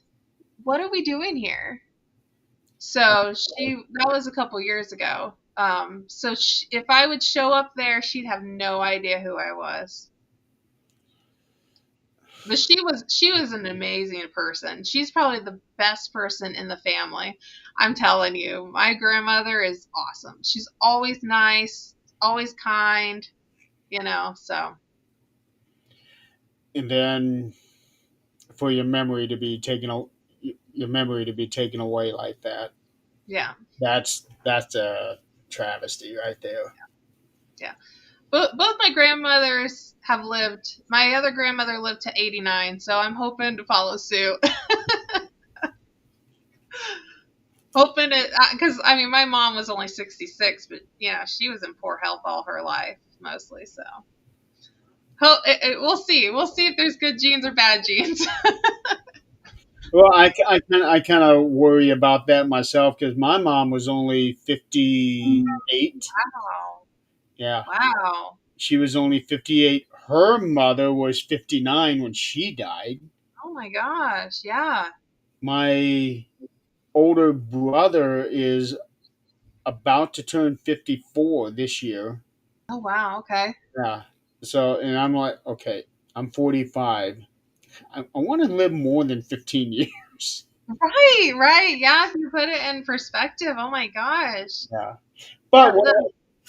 what are we doing here? So that was a couple years ago. If I would show up there, she'd have no idea who I was. But she was an amazing person. She's probably the best person in the family. I'm telling you, my grandmother is awesome. She's always nice, always kind, so and then for your memory to be taken away like that. Yeah. That's a travesty right there. Yeah. Both my grandmothers have lived. My other grandmother lived to 89, so I'm hoping to follow suit. Hoping it, because I mean, my mom was only 66, but she was in poor health all her life mostly. So we'll see. We'll see if there's good genes or bad genes. Well, I kind of worry about that myself because my mom was only 58. Wow. Yeah, Wow. she was only 58. Her mother was 59 when she died. Oh my gosh. Yeah. My older brother is about to turn 54 this year. Oh wow. Okay. Yeah. So, and I'm like, okay, I'm 45. I want to live more than 15 years. Right. Right. Yeah. If you put it in perspective, oh my gosh. Yeah. Yeah. But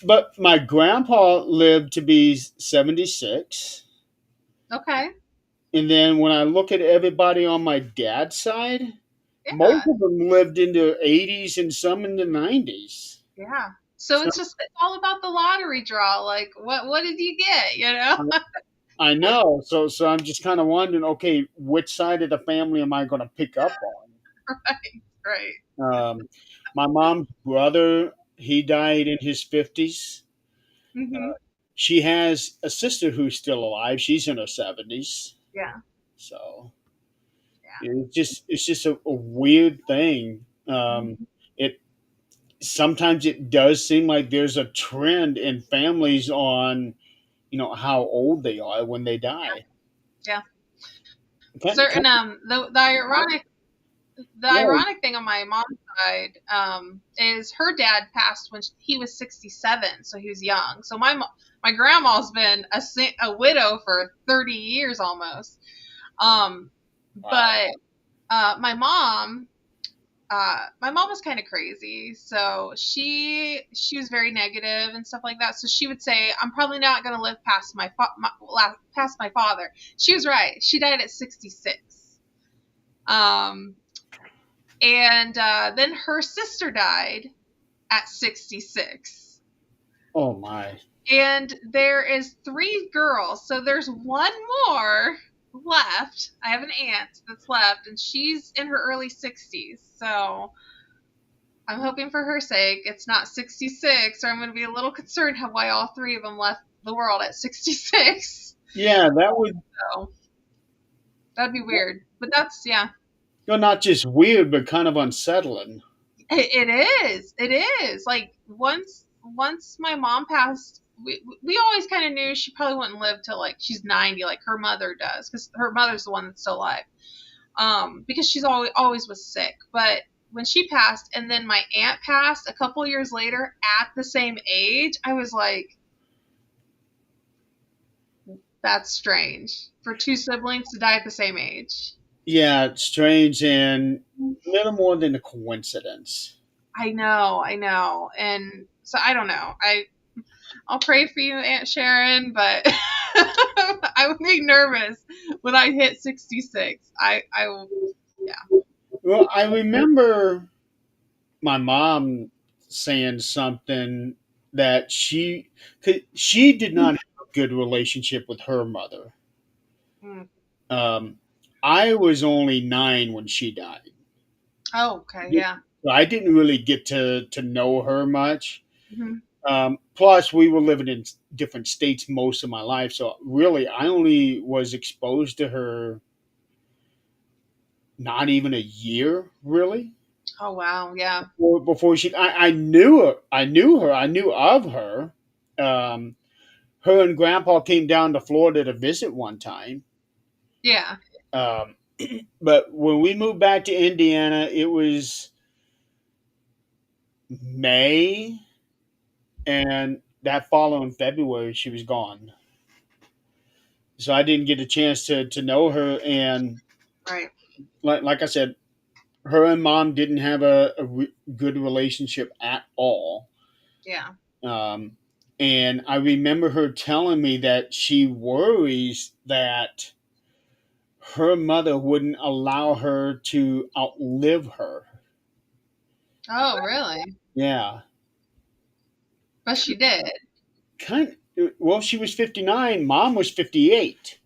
but my grandpa lived to be 76. Okay. And then when I look at everybody on my dad's side, most Yeah. of them lived in the 80s and some in the 90s. Yeah. So it's all about the lottery draw. Like what did you get? I know. So I'm just kind of wondering, okay, which side of the family am I going to pick up Right. Right. on? My mom's brother, he died in his 50s. Mhm. She has a sister who's still alive. She's in her 70s. Yeah. So Yeah. it's just a weird thing. Mhm. It sometimes it does seem like there's a trend in families on how old they are when they die. Yeah. Kind Certain the yeah, ironic thing on my mom's side is her dad passed when he was 67, so he was young. So my grandma's been a widow for 30 years almost. Um, wow. but my mom was kind of crazy, so she was very negative and stuff like that. So she would say, "I'm probably not going to live past past my father." She was right. She died at 66. Um, and then her sister died at 66. Oh my. And there is three girls, so there's one more left. I have an aunt that's left, and she's in her early 60s. So I'm hoping for her sake it's not 66, or I'm going to be a little concerned how why all three of them left the world at 66. Yeah, that would So that'd be weird. But that's, yeah, not just weird, but kind of unsettling. it is. It is. Like once my mom passed, we always kind of knew she probably wouldn't live till like she's 90, like her mother does, because her mother's the one that's still alive. Because she's always was sick. But when she passed, and then my aunt passed a couple years later at the same age, I was like, that's strange for two siblings to die at the same age. Yeah, it's strange and little more than a coincidence. I know, and so I don't know. I'll pray for you, Aunt Sharon, but I would be nervous when I hit 66. I will, yeah. Well, I remember my mom saying something that she did not have a good relationship with her mother. Mm. Um, I was only 9 when she died. Oh, okay, yeah. So I didn't really get to know her much. Hmm. Plus, we were living in different states most of my life, so really, I only was exposed to her not even a year, really. Oh, wow, yeah, Before I knew her, I knew of her. Um, Her and Grandpa came down to Florida to visit one time. yeah, Um, but when we moved back to Indiana, it was May, and that following February, she was gone. So I didn't get a chance to know her. And right, like I said, her and mom didn't have a good relationship at all. yeah, Um, and I remember her telling me that she worries that her mother wouldn't allow her to outlive her. Oh, really? Yeah, But she did. kind. Well, she was 59. Mom was 58.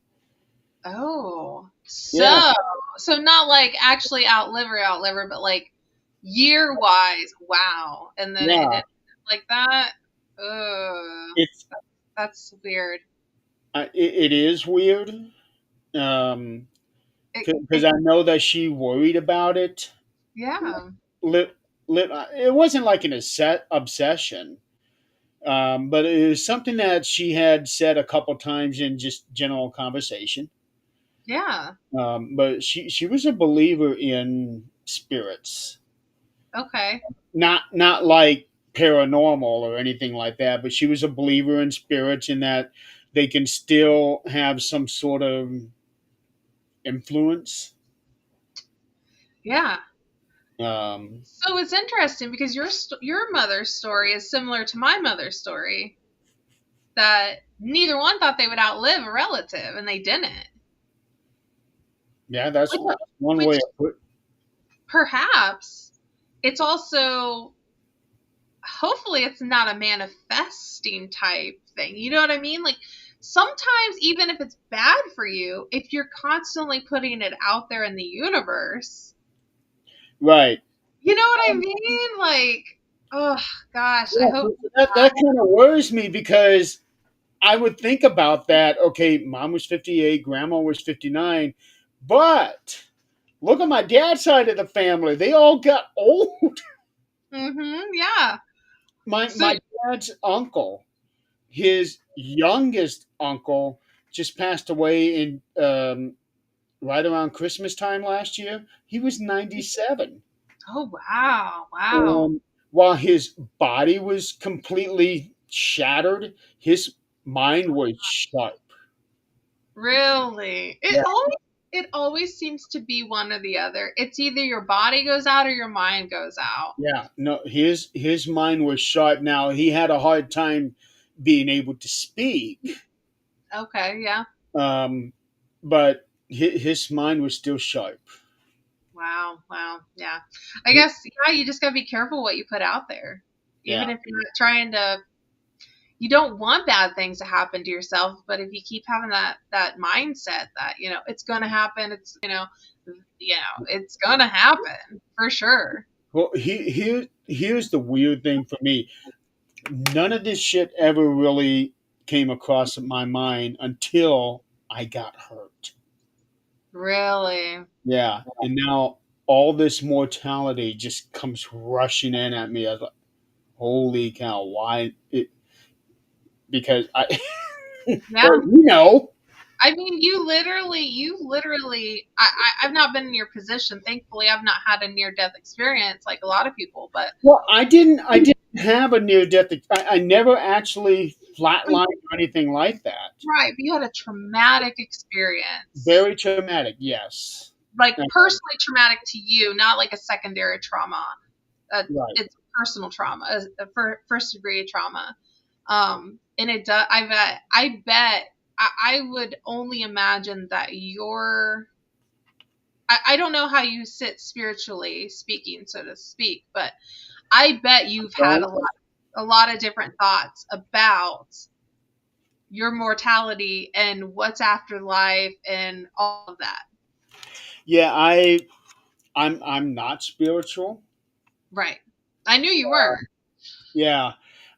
Oh, Yeah, so not like actually outlive her, but like year wise, wow. And then it yeah. ended like that. Ugh, It's that's weird. it is weird. Um, because It, I know that she worried about it. yeah, Li- it wasn't like an obsession, but it was something that she had said a couple times in just general conversation. yeah. But she was a believer in spirits, Okay, not like paranormal or anything like that, but she was a believer in spirits in that they can still have some sort of influence. yeah. Um, So it's interesting because your mother's story is similar to my mother's story. That neither one thought they would outlive a relative, and they didn't. yeah, that's Which, one way which of put. perhaps it's also hopefully it's not a manifesting type thing. You know what I mean? Like sometimes even if it's bad for you, if you're constantly putting it out there in the universe, Right. you know what I mean? Like, oh gosh, I Yeah, hope that kind of worries me because I would think about that. Okay, mom was 58, grandma was 59, but look at my dad's side of the family. They all got old. yeah. So My dad's uncle, his youngest uncle, just passed away in right around Christmas time last year. He was 97. oh wow, wow. And while his body was completely shattered, his mind was sharp. Really? Yeah, It always seems to be one or the other. It's either your body goes out or your mind goes out. yeah. No, his mind was sharp. Now he had a hard time being able to speak, Okay, yeah. um, but his mind was still sharp. Wow, wow, yeah. I guess yeah, you just gotta be careful what you put out there. Yeah. Even if you're not trying to you don't want bad things to happen to yourself, but if you keep having that mindset that, it's gonna happen, it's gonna happen for sure. Well, here's the weird thing for me. None of this shit ever really came across my mind until I got hurt. Really. Yeah, and now all this mortality just comes rushing in at me. I was like, "Holy cow! Why?" Because I, Yeah. well, I mean, I've not been in your position. Thankfully, I've not had a near death experience like a lot of people, but well, I didn't have a near death. I never actually flatlined or anything like that. right, but you had a traumatic experience. Very traumatic, yes. Like personally traumatic to you, not like a secondary trauma. Right. It's personal trauma, a first degree trauma. And it does. I would only imagine that I don't know how you sit spiritually speaking, so to speak, but I bet you've had Don't. a lot of different thoughts about your mortality and what's after life and all of that. Yeah, I'm not spiritual. Right. I knew you were. Yeah,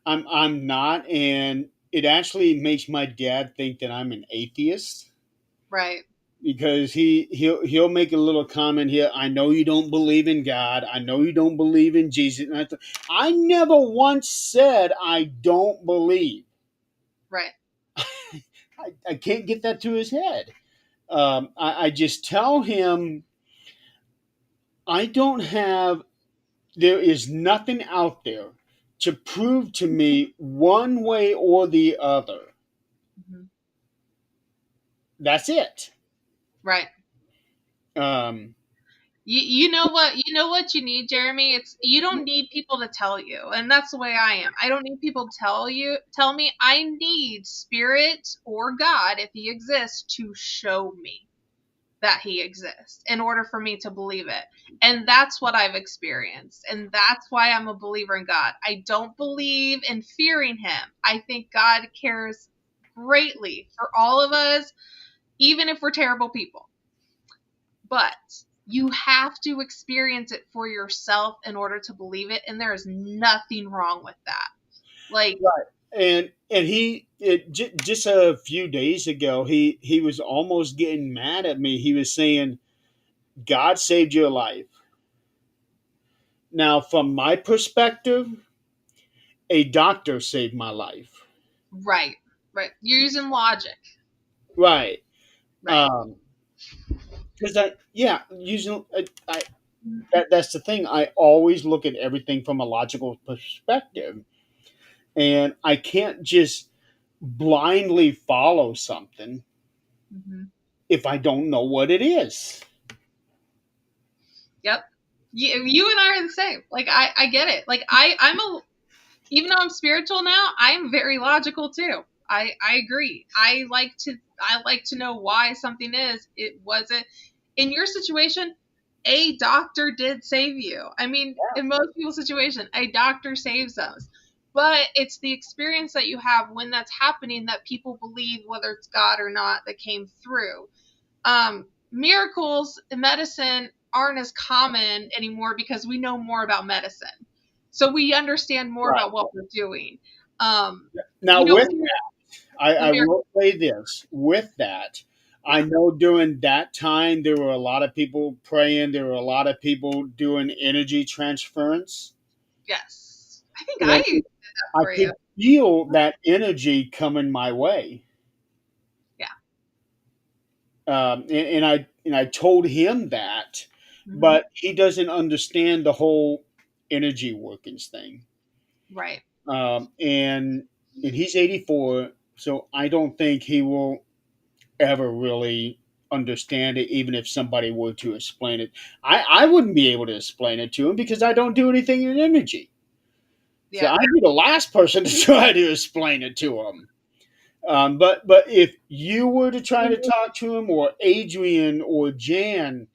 I'm not, and it actually makes my dad think that I'm an atheist Right. because he'll make a little comment here. I know you don't believe in God. I know you don't believe in Jesus. And I never once said I don't believe. Right. I can't get that to his head. I just tell him I don't have. There is nothing out there to prove to me one way or the other. Mhm. That's it. Right. Um, You know what you need, Jeremy? It's you don't need people to tell you. And that's the way I am. I don't need people to tell me. I need spirit or God, if he exists, to show me. that he exists in order for me to believe it. And that's what I've experienced. And that's why I'm a believer in God. I don't believe in fearing him. I think God cares greatly for all of us, even if we're terrible people. But you have to experience it for yourself in order to believe it. And there is nothing wrong with that. Like, Right. And just a few days ago, he was almost getting mad at me. He was saying, "God saved your life." Now, from my perspective, a doctor saved my life. right, right. You're using logic. Right. Right. Because yeah, using that's the thing. I always look at everything from a logical perspective, and I can't just blindly follow something Mm-hmm. if I don't know what it is. Yep. You and I are the same. Like I get it. Like I'm a even though I'm spiritual now, I'm very logical too. I agree. I like to know why something is. It wasn't in your situation. A doctor did save you. I mean, in most people's situation, a doctor saves us. But it's the experience that you have when that's happening that people believe, whether it's God or not, that came through. Miracles in medicine aren't as common anymore because we know more about medicine. So we understand more Right. about what we're doing. Um, Now, you know, with the I miracle. will say this. With that, I Yeah. know during that time there were a lot of people praying. There were a lot of people doing energy transference, Yes. I think I and did that I for you. could feel that energy coming my way. Yeah. And I told him that, Hmm. but he doesn't understand the whole energy workings thing. Right. And he's 84, so I don't think he will ever really understand it, even if somebody were to explain it. I wouldn't be able to explain it to him because I don't do anything in energy. So Yeah. I'd be the last person to try to explain it to him. But if you were to try to talk to him, or Adrian or Jan,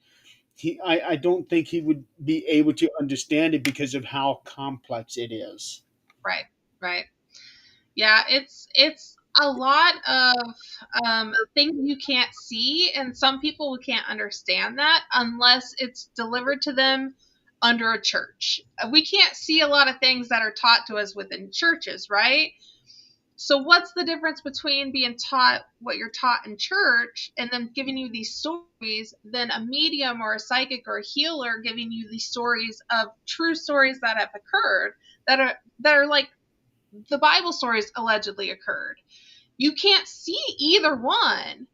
I don't think he would be able to understand it because of how complex it is. Right. Right. Yeah, it's a lot of things you can't see, and some people can't understand that unless it's delivered to them under a church. We can't see a lot of things that are taught to us within churches, right? So what's the difference between being taught what you're taught in church and them giving you these stories than a medium or a psychic or a healer giving you these stories of true stories that have occurred that are like the Bible stories allegedly occurred. You can't see either one,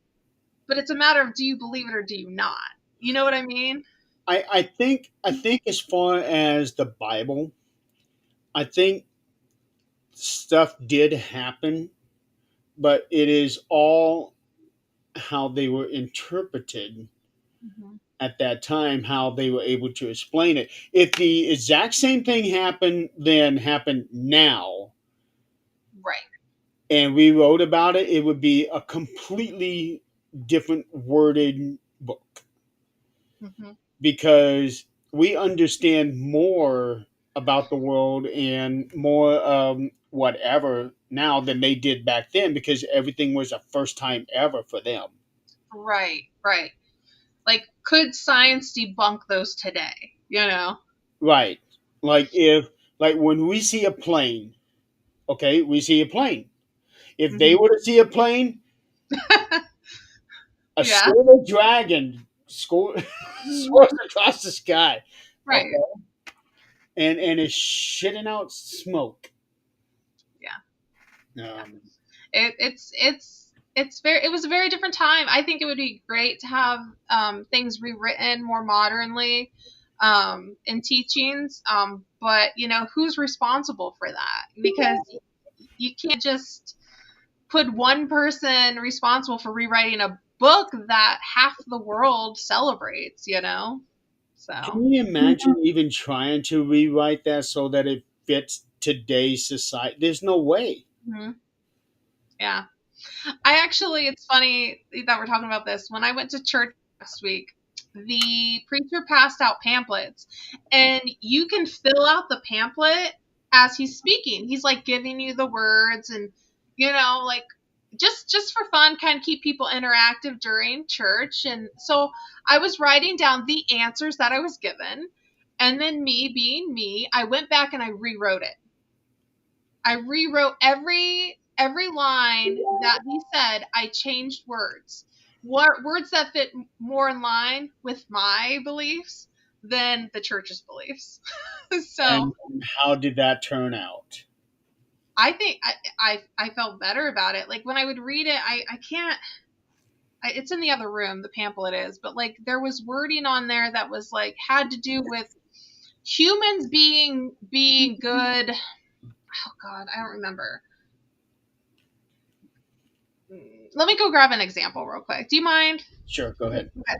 but it's a matter of do you believe it or do you not? You know what I mean? I think as far as the Bible, I think stuff did happen, but it is all how they were interpreted Mm-hmm. at that time, how they were able to explain it. If the exact same thing happened now, Right. and we wrote about it, it would be a completely different worded book, Mm-hmm. because we understand more about the world and more whatever now than they did back then, because everything was a first time ever for them. Right. Right. Like, could science debunk those today? You know? Right. Like when we see a plane, okay, we see a plane. If they Mm-hmm. were to see a plane, a Yeah. silver dragon soars across the sky, Right. okay, and is shitting out smoke. Yeah. Yeah. Um, It's very it was a very different time. I think it would be great to have things rewritten more modernly in teachings. But who's responsible for that? Because you can't just put one person responsible for rewriting a book that half the world celebrates. So can you imagine even trying to rewrite that so that it fits today's society? There's no way. mhm. Yeah. I actually, it's funny that we're talking about this. When I went to church last week, the preacher passed out pamphlets, and you can fill out the pamphlet as he's speaking. He's like giving you the words, and like just for fun, kind of keep people interactive during church. And so I was writing down the answers that I was given, and then me being me, I went back and I rewrote it. I rewrote every line that he said. I changed words. What words that fit more in line with my beliefs than the church's beliefs. So And how did that turn out? I think I felt better about it. Like when I would read it, I can't. It's in the other room. The pamphlet is, but like there was wording on there that was like had to do with humans being good. Oh God, I don't remember. Let me go grab an example real quick. Do you mind? Sure, go ahead. Okay.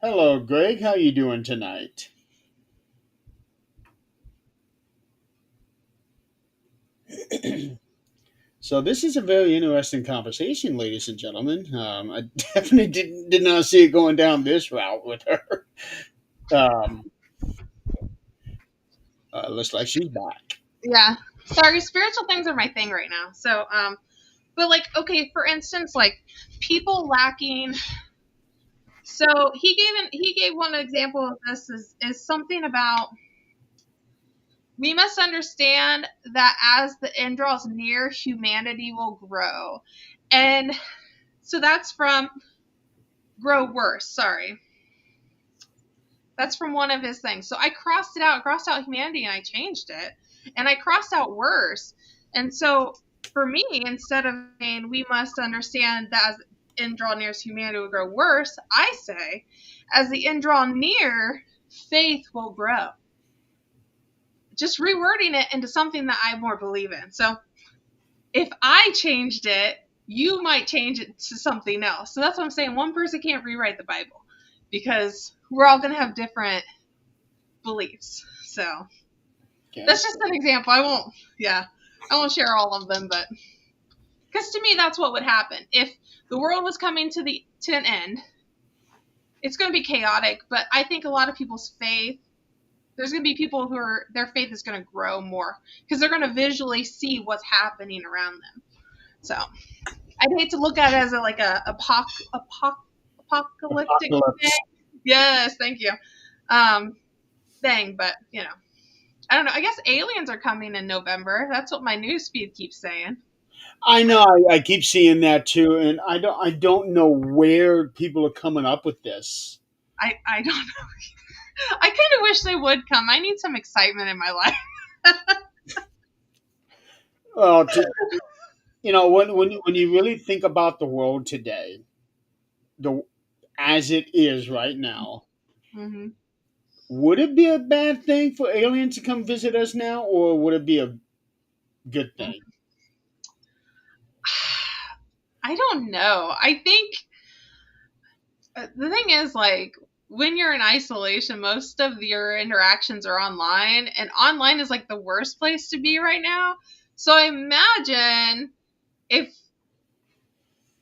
Hello, Greg. How you doing tonight? So this is a very interesting conversation, ladies and gentlemen. I definitely did not see it going down this route with her. Um, looks like she's back. Yeah. Sorry, spiritual things are my thing right now. So, but like, okay, for instance, like people lacking. So he gave one example of this is something about we must understand that as the end draws near, humanity will grow, and so that's from grow worse. Sorry, that's from one of his things. So I crossed out humanity, and I changed it, and I crossed out worse. And so for me, instead of saying we must understand that as the end draw near, humanity will grow worse, I say as the end draw near, faith will grow. Just rewording it into something that I more believe in. So if I changed it, you might change it to something else. So that's what I'm saying. One person can't rewrite the Bible because we're all going to have different beliefs. So Okay. that's just an example. I won't share all of them, but because to me, that's what would happen if the world was coming to an end. It's going to be chaotic, but I think a lot of people's faith. There's going to be people who are their faith is going to grow more because they're going to visually see what's happening around them. So I'd hate to look at it as apocalyptic thing. Apocalypse. Yes, thank you. Thing, but I don't know. I guess aliens are coming in November. That's what my news feed keeps saying. I know. I keep seeing that too, and I don't know where people are coming up with this. I don't know. I kind of wish they would come. I need some excitement in my life. Well, when you really think about the world today, the as it is right now, Hmm. would it be a bad thing for aliens to come visit us now, or would it be a good thing? I don't know. I think the thing is, like, when you're in isolation, most of your interactions are online, and online is like the worst place to be right now. So I imagine if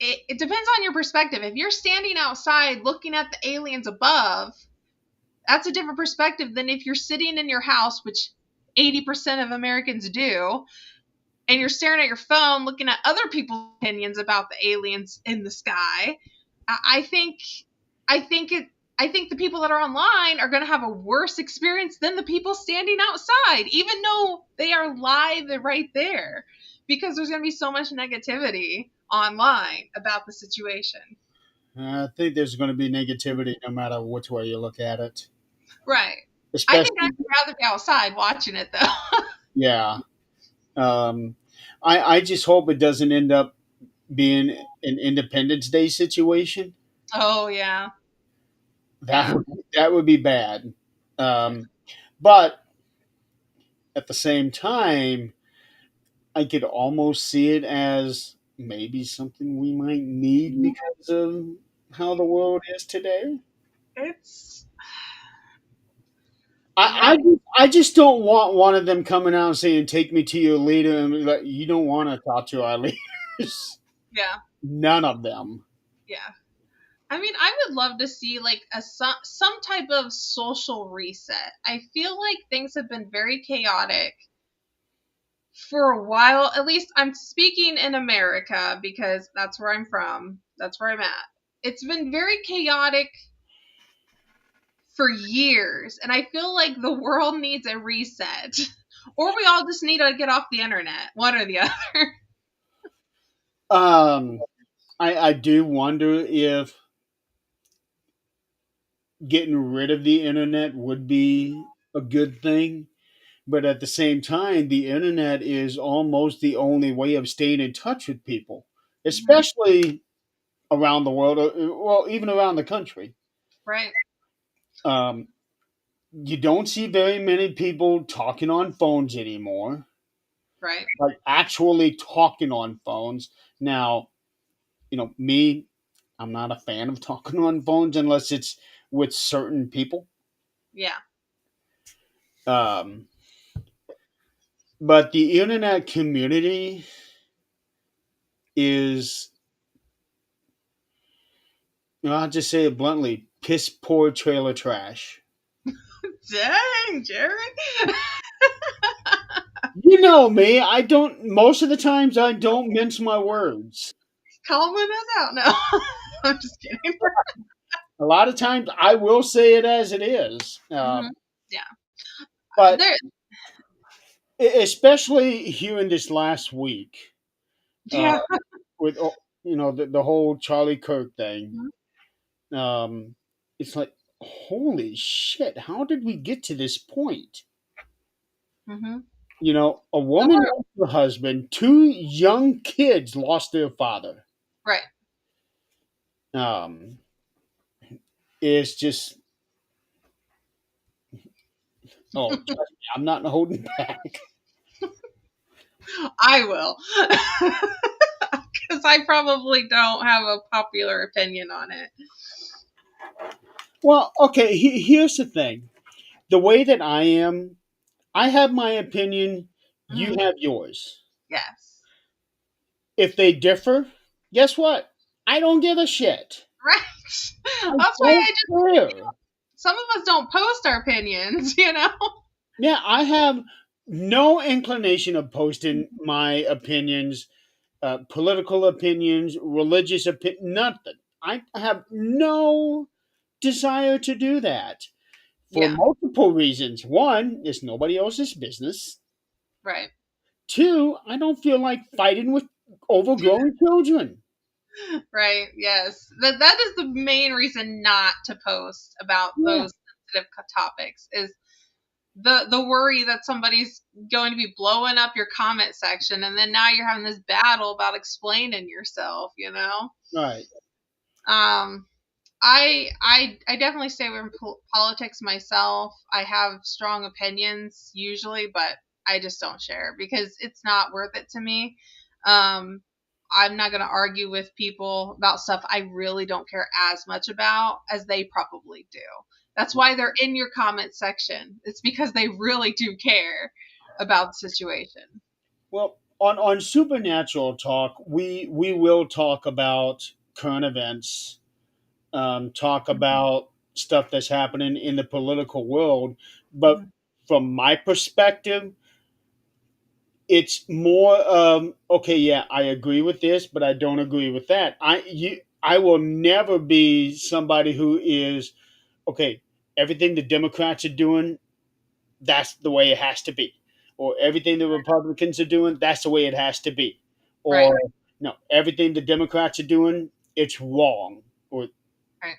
it depends on your perspective. If you're standing outside looking at the aliens above, that's a different perspective than if you're sitting in your house, which 80% of Americans do, and you're staring at your phone looking at other people's opinions about the aliens in the sky. I think I think it I think the people that are online are going to have a worse experience than the people standing outside, even though they are live and right there, because there's going to be so much negativity online about the situation. I think there's going to be negativity no matter which way you look at it. Right. I think I'd Especially, rather be outside watching it though. yeah. Um, I just hope it doesn't end up being an Independence Day situation. Oh yeah. That Yeah. would, that would be bad. Um, but at the same time, I could almost see it as maybe something we might need because of how the world is today. It's I, yeah. I, just, I just don't want one of them coming out and saying, "Take me to your leader," and be like, you don't want to talk to our leader. Yeah. None of them. Yeah. I mean, I would love to see like some type of social reset. I feel like things have been very chaotic for a while. At least I'm speaking in America because that's where I'm from. That's where I'm at. It's been very chaotic for years, and I feel like the world needs a reset. Or we all just need to get off the internet, one or the other. Um, I do wonder if getting rid of the internet would be a good thing. But at the same time, the internet is almost the only way of staying in touch with people, Mhm. especially around the world, well, even around the country. Right, Um, you don't see very many people talking on phones anymore, right. like actually talking on phones. Now, me, I'm not a fan of talking on phones unless it's with certain people. Yeah. Um, but the internet community is, I'll just say it bluntly, piss poor trailer trash. Dang, Jerry. You know me, I don't, most of the times, I don't mince my words. Calling us out. No, I'm just kidding. A lot of times, I will say it as it is. Hmm. Yeah. But There. especially here in this last week, uh, Yeah. with the whole Charlie Kirk thing, Mhm. it's like, holy shit! How did we get to this point? Mhm. A The woman world. lost her husband. Two young kids lost their father. Right. Um, it's just, oh, trust me, I'm not holding back. I will, because I probably don't have a popular opinion on it. Well, okay. Here's the thing: the way that I am, I have my opinion. You Hmm. have yours. Yes. If they differ, guess what? I don't give a shit. Right. I That's why don't I just. care. Some of us don't post our opinions. Yeah, I have no inclination of posting my opinions, political opinions, religious opinion, nothing. I have no desire to do that for Yeah. multiple reasons. One, it's nobody else's business. Right. Two, I don't feel like fighting with overgrown children. Right. Yes. That is the main reason not to post about Yeah, those sensitive topics is the worry that somebody's going to be blowing up your comment section, and then now you're having this battle about explaining yourself. right. Um I definitely stay away from politics myself. I have strong opinions usually, but I just don't share because it's not worth it to me. Um, I'm not going to argue with people about stuff I really don't care as much about as they probably do. That's why they're in your comment section. It's because they really do care about the situation. Well, on supernatural talk, we will talk about current events, talk about stuff that's happening in the political world, but Mhm. from my perspective, it's more okay. Yeah, I agree with this, but I don't agree with that. I will never be somebody who is okay. Everything the Democrats are doing, that's the way it has to be. Or everything the Republicans are doing, that's the way it has to be. Right, Or no, everything the Democrats are doing, it's wrong. Or right.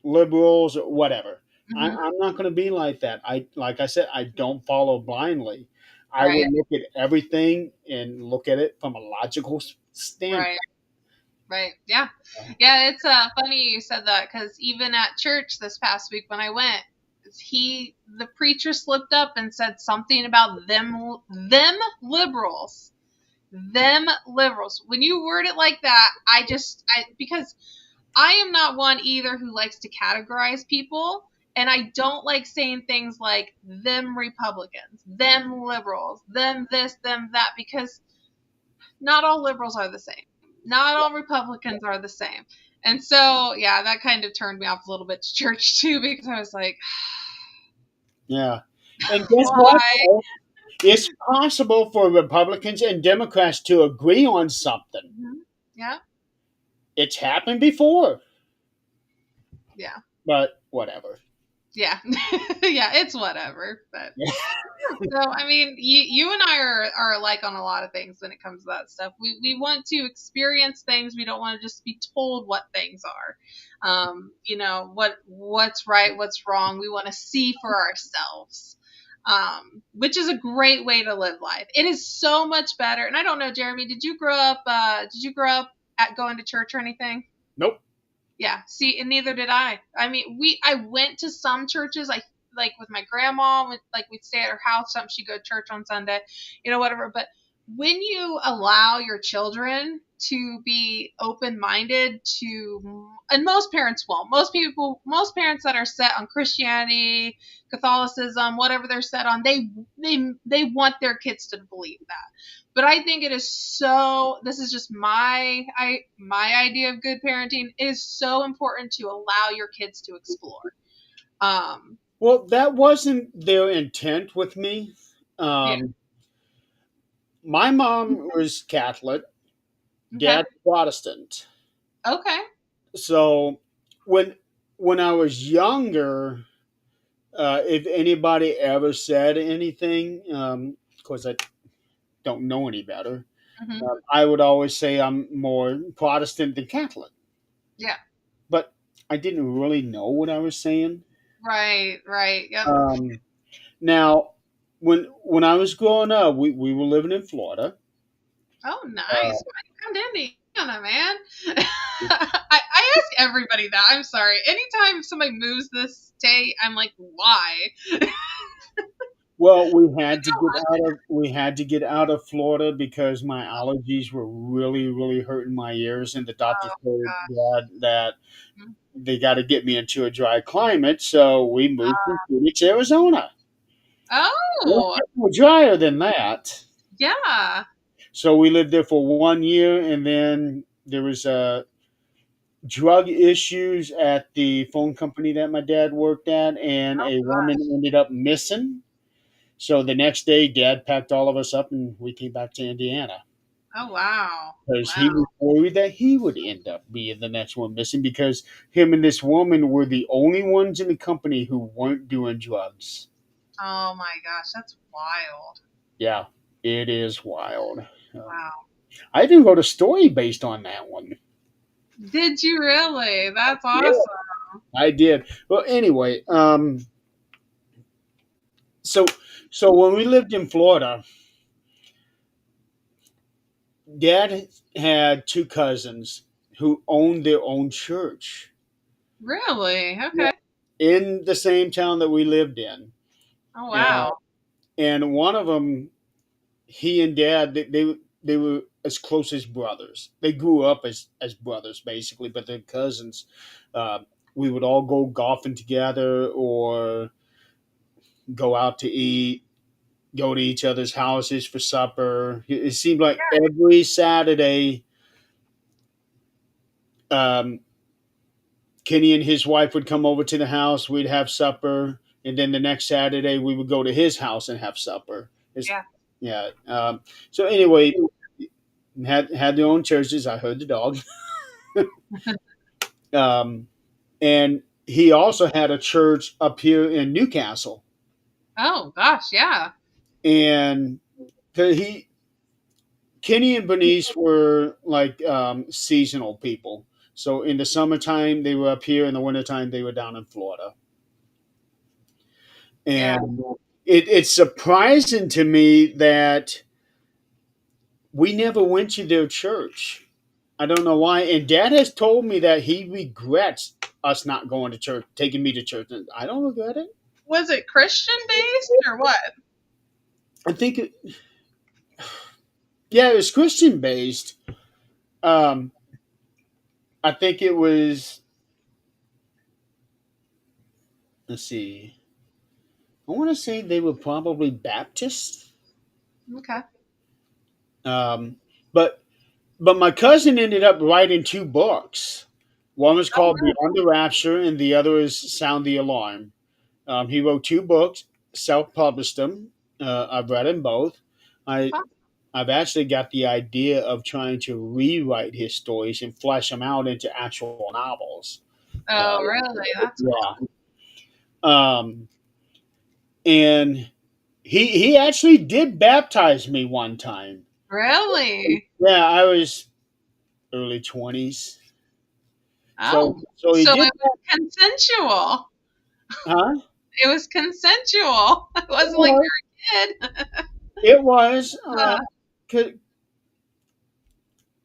liberals or whatever. Hmm. I'm not going to be like that. Like I said, I don't follow blindly. I Right, will look at everything and look at it from a logical standpoint. right. Right. Yeah. Yeah. It's funny you said that because even at church this past week when I went, the preacher slipped up and said something about them liberals, them liberals. When you word it like that, because I am not one either who likes to categorize people. And I don't like saying things like them Republicans, them liberals, them this, them that, because not all liberals are the same. Not all Republicans are the same. And so, yeah, that kind of turned me off a little bit to church too, because I was like, Yeah. And guess what? why? It's possible for Republicans and Democrats to agree on something. Mhm. Yeah, It's happened before, yeah, but whatever. yeah, yeah. It's whatever. But so, I mean, you and I are alike on a lot of things when it comes to that stuff. We want to experience things. We don't want to just be told what things are. What's right, what's wrong. We want to see for ourselves. Which is a great way to live life. It is so much better. And I don't know, Jeremy, did you grow up at going to church or anything? Nope. Yeah, see, and neither did I. I mean, I went to some churches, like with my grandma, like we'd stay at her house, something she'd go to church on Sunday, whatever. But when you allow your children to be open-minded to, and most parents won't. Most parents that are set on Christianity, Catholicism, whatever they're set on, they want their kids to believe that. But I think it is so. This is just my idea of good parenting. It is so important to allow your kids to explore. Um, Well, that wasn't their intent with me. yeah. Um, my mom was Catholic, Okay. dad Protestant. Okay. So when when I was younger, if anybody ever said anything, of course I don't know any better. Hmm. I would always say I'm more Protestant than Catholic, Yeah. but I didn't really know what I was saying. Right. Right. Yep. Um, Now, when I was growing up, we were living in Florida. Oh, Uh, nice. Why you down to Indiana, man? I ask everybody that. I'm sorry. Anytime somebody moves this state, I'm like, why? well, we had to get out of Florida because my allergies were really hurting my ears, and the doctor Oh, told God. Dad that they got to get me into a dry climate. So we moved to Phoenix, Arizona. Well, Oh, it's more drier than that. yeah. So we lived there for 1 year, and then there was drug issues at the phone company that my dad worked at, and Oh, a woman gosh. ended up missing. So the next day, Dad packed all of us up, and we came back to Indiana Oh, wow. because he was Wow. worried that he would end up being the next one missing because him and this woman were the only ones in the company who weren't doing drugs. Oh, my gosh. That's wild. Yeah, it is wild. Wow. I even wrote a story based on that one. Did you really? That's Yeah, awesome. I did. Well, anyway, so so when we lived in Florida, Dad had two cousins who owned their own church. Really? Yeah. Okay. In the same town that we lived in. Oh, Uh, wow. and one of them, he and Dad, they were as close as brothers. They grew up as brothers basically, but they're cousins. Uh, we would all go golfing together or go out to eat, go to each other's houses for supper. It seemed like every Saturday, um, Kenny and his wife would come over to the house. We'd have supper, and then the next Saturday we would go to his house and have supper. Yeah. Yeah. So anyway, had their own churches. I heard the dog, um, and he also had a church up here in Newcastle, Oh, gosh. Yeah. and he Kenny and Bernice were like seasonal people. So in the summertime they were up here, in the wintertime they were down in Florida. Yeah. And it's surprising to me that we never went to their church. I don't know why. And Dad has told me that he regrets us not going to church, taking me to church. And I don't regret it. Was it Christian based or what? I think, yeah, it was Christian based. Um, I think it was, let's see, I want to say they were probably Baptist. Okay. Um, But my cousin ended up writing two books. One was Oh, called Beyond the Rapture, and the other is Sound the Alarm. He wrote two books, self-published them. I've read them both. I wow. I've actually got the idea of trying to rewrite his stories and flesh them out into actual novels. Uh, Oh, really? That's yeah, um, and he actually did baptize me one time. really. Yeah, I was early 20s. So Oh, he so did it was consensual. that, huh? It was consensual. It It wasn't like was. you're a kid. It was. 'Cause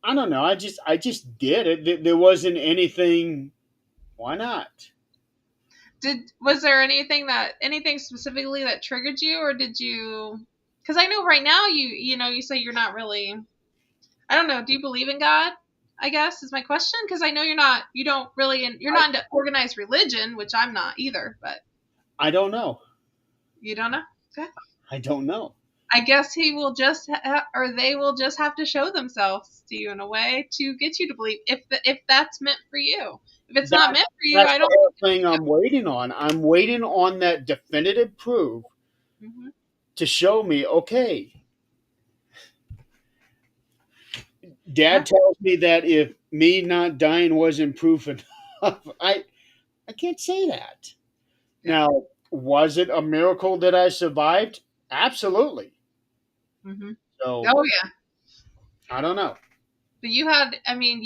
I don't know. I just did it. There wasn't anything. Why not? Was there anything specifically that triggered you, or did you? Because I know right now you say you're not really. I don't know. Do you believe in God? I guess is my question, because I know you don't really, you're I, not into organized religion, which I'm not either. But I don't know. you don't know. Okay. I don't know. I guess he will just, or they will just have to show themselves to you in a way to get you to believe, if that's meant for you. If it's not That meant for you, that's I the don't whole think thing I'm waiting on. I'm waiting on that definitive proof it's. Hmm. to show me. Okay, Yeah, Dad tells me that if me not dying wasn't proof enough, I can't say that. yeah. Now, was it a miracle that I survived? Absolutely. Hmm. So Oh yeah. I don't know. But you had, I mean,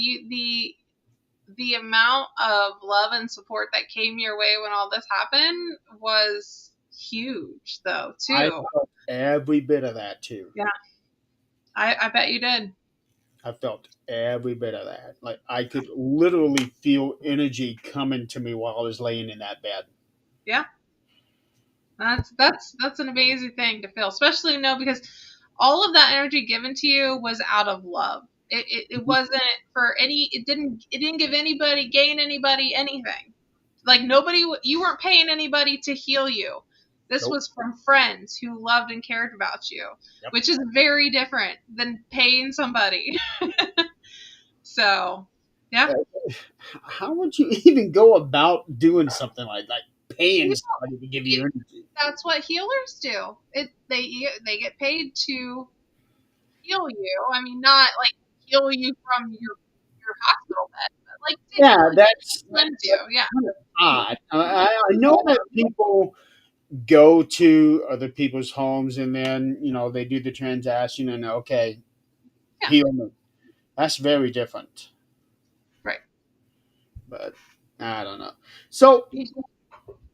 the amount of love and support that came your way when all this happened was huge, though, I too. felt every bit of that too. Yeah, I bet you did. I felt every bit of that. Like I could literally feel energy coming to me while I was laying in that bed. Yeah, that's an amazing thing to feel, especially because all of that energy given to you was out of love. It wasn't for any. It didn't give anybody, gain anybody anything. Like nobody, you weren't paying anybody to heal you. This Nope. was from friends who loved and cared about you, Yep. which is very different than paying somebody. So, yeah. How would you even go about doing something like You paying know, somebody to give you energy? that's what healers do. They get paid to heal you. I mean, not like heal you from your hospital bed, but like to Yeah, cleanse you. Yeah. kind of odd. I know that people go to other people's homes and then they do the transaction and okay, Yeah. heal me. That's very different. Right. But I don't know. So,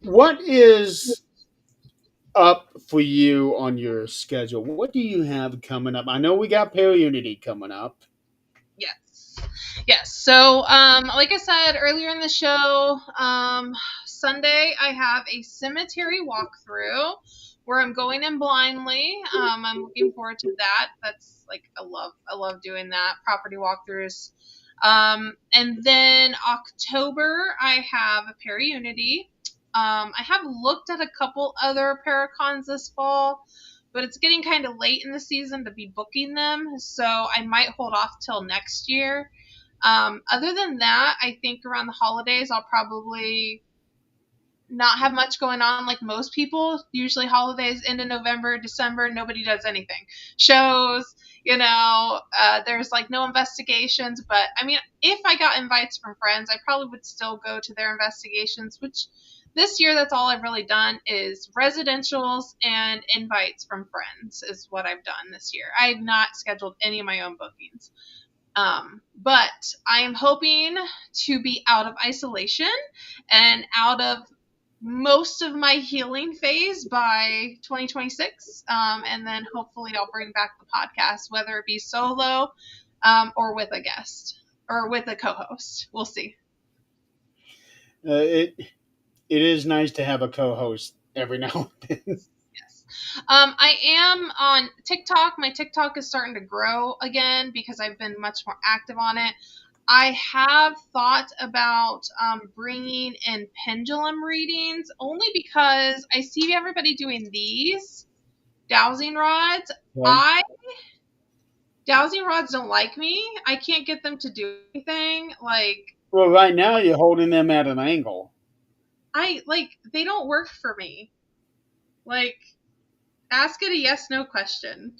what is up for you on your schedule? What do you have coming up? I know we got Pair Unity coming up. Yes. Yes. So, like I said earlier in the show, Sunday I have a cemetery walkthrough where I'm going in blindly. I'm looking forward to that. That's like I love doing that, property walkthroughs. And then October I have a Unity. I have looked at a couple other Paracons this fall, but it's getting kind of late in the season to be booking them, so I might hold off till next year. Other than that, I think around the holidays I'll probably not have much going on like most people. Usually holidays end in November, December, nobody does anything. Shows, there's like no investigations, but I mean, if I got invites from friends, I probably would still go to their investigations, which this year that's all I've really done is residentials and invites from friends is what I've done this year. I have not scheduled any of my own bookings. But I am hoping to be out of isolation and out of most of my healing phase by 2026. And then hopefully I'll bring back the podcast, whether it be solo or with a guest or with a co host. We'll see. It is nice to have a co-host every now and then. Yes. I am on TikTok. My TikTok is starting to grow again because I've been much more active on it. I have thought about bringing in pendulum readings only because I see everybody doing these dowsing rods. Okay. I Dowsing rods don't like me. I can't get them to do anything. Like Well, right now you're holding them at an angle. they don't work for me. Like ask it a yes no question.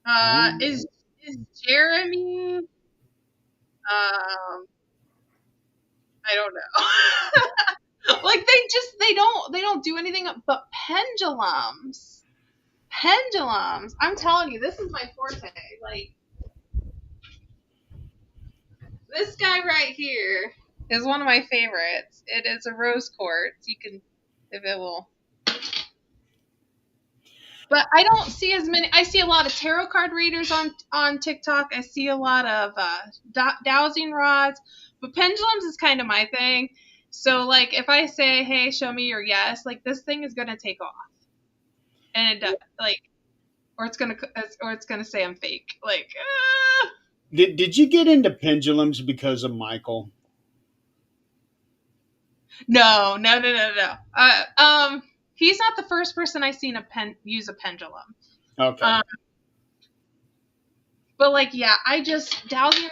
Mm. Is Jeremy I don't know. Like they don't do anything but pendulums. Pendulums. I'm telling you, this is my forte. Like this guy right here is one of my favorites. It is a rose quartz. You can if it will. But I don't see as many. I see a lot of tarot card readers on TikTok. I see a lot of dowsing rods, but pendulums is kind of my thing. So like, if I say, "Hey, show me your yes," like this thing is gonna take off, and it does, like, or it's gonna say I'm fake. Like, Did you get into pendulums because of Michael? no, no, no, no, no. He's not the first person I've seen use a pendulum. Okay. Um, but like, yeah, I just dowsing.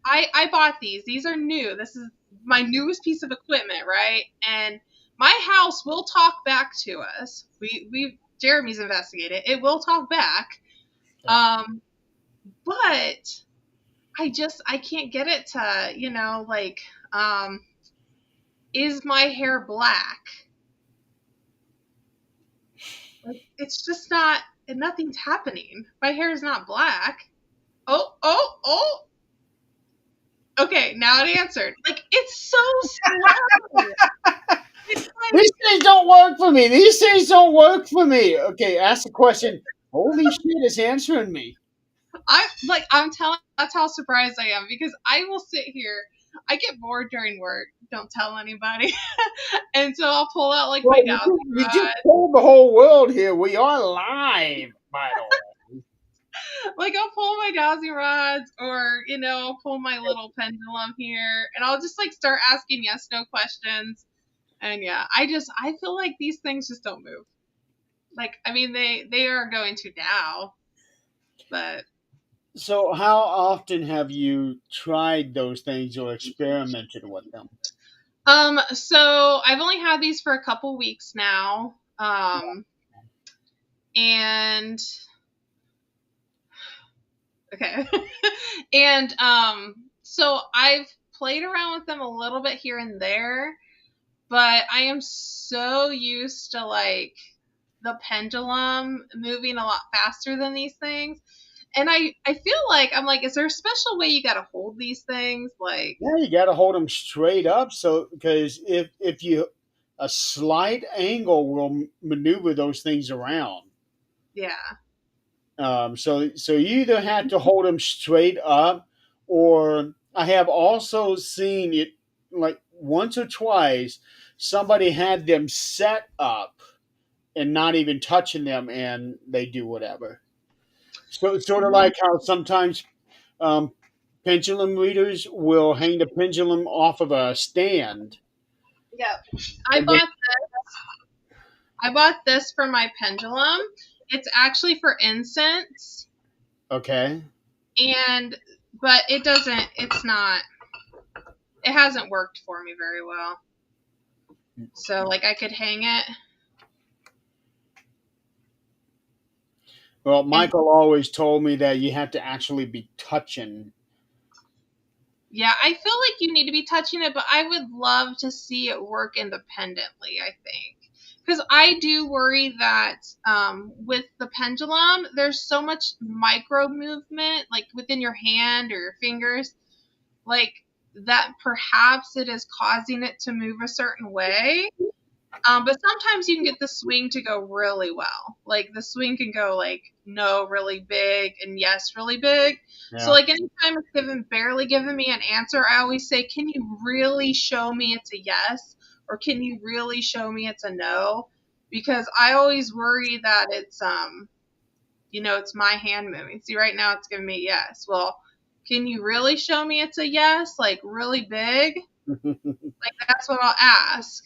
I bought these. These are new. This is my newest piece of equipment, right? And my house will talk back to us. We Jeremy's investigated. It will talk back. Yeah. Um, but I can't get it to, like is my hair black? Like it's just not nothing's happening. My hair is not black. Oh, oh, oh. Okay, now it answered. Like it's so slow. It's like These things don't work for me. These things don't work for me. Okay, ask the question. Holy shit, it's answering me. I'm telling that's how surprised I am because I will sit here. I get bored during work. Don't tell anybody. And so I'll pull out like my Well, dowsing you just rod. told the whole world here. We are live, by the way. Like I'll pull my dowsing rods or, I'll pull my little pendulum here and I'll just like start asking yes no questions. And yeah, I feel like these things just don't move. Like I mean they are going to now, but So, how often have you tried those things or experimented with them? so I've only had these for a couple weeks now. And okay. And so I've played around with them a little bit here and there, but I am so used to like the pendulum moving a lot faster than these things. And I feel like I'm like, is there a special way you gotta hold these things? Like, Yeah, you got to hold them straight up. So, because if you a slight angle will maneuver those things around. yeah. So you either have to hold them straight up, or I have also seen it like once or twice. Somebody had them set up and not even touching them, and they do whatever. So it's sort of like how sometimes um, pendulum readers will hang the pendulum off of a stand, Yeah. I and they, bought I bought this for my pendulum. It's actually for incense okay. and but it hasn't worked for me very well. So like I could hang it Well, and Michael always told me that you have to actually be touching. yeah, I feel like you need to be touching it, but I would love to see it work independently, I think. Because I do worry that with the pendulum, there's so much micro movement, like within your hand or your fingers, like that perhaps it is causing it to move a certain way. But sometimes you can get the swing to go really well. Like the swing can go like no really big and yes really big. So Yeah. like anytime it's barely giving me an answer, I always say, can you really show me it's a yes? Or can you really show me it's a no? Because I always worry that it's my hand moving. See right now it's giving me a yes. Well, can you really show me it's a yes? Like really big? Like that's what I'll ask.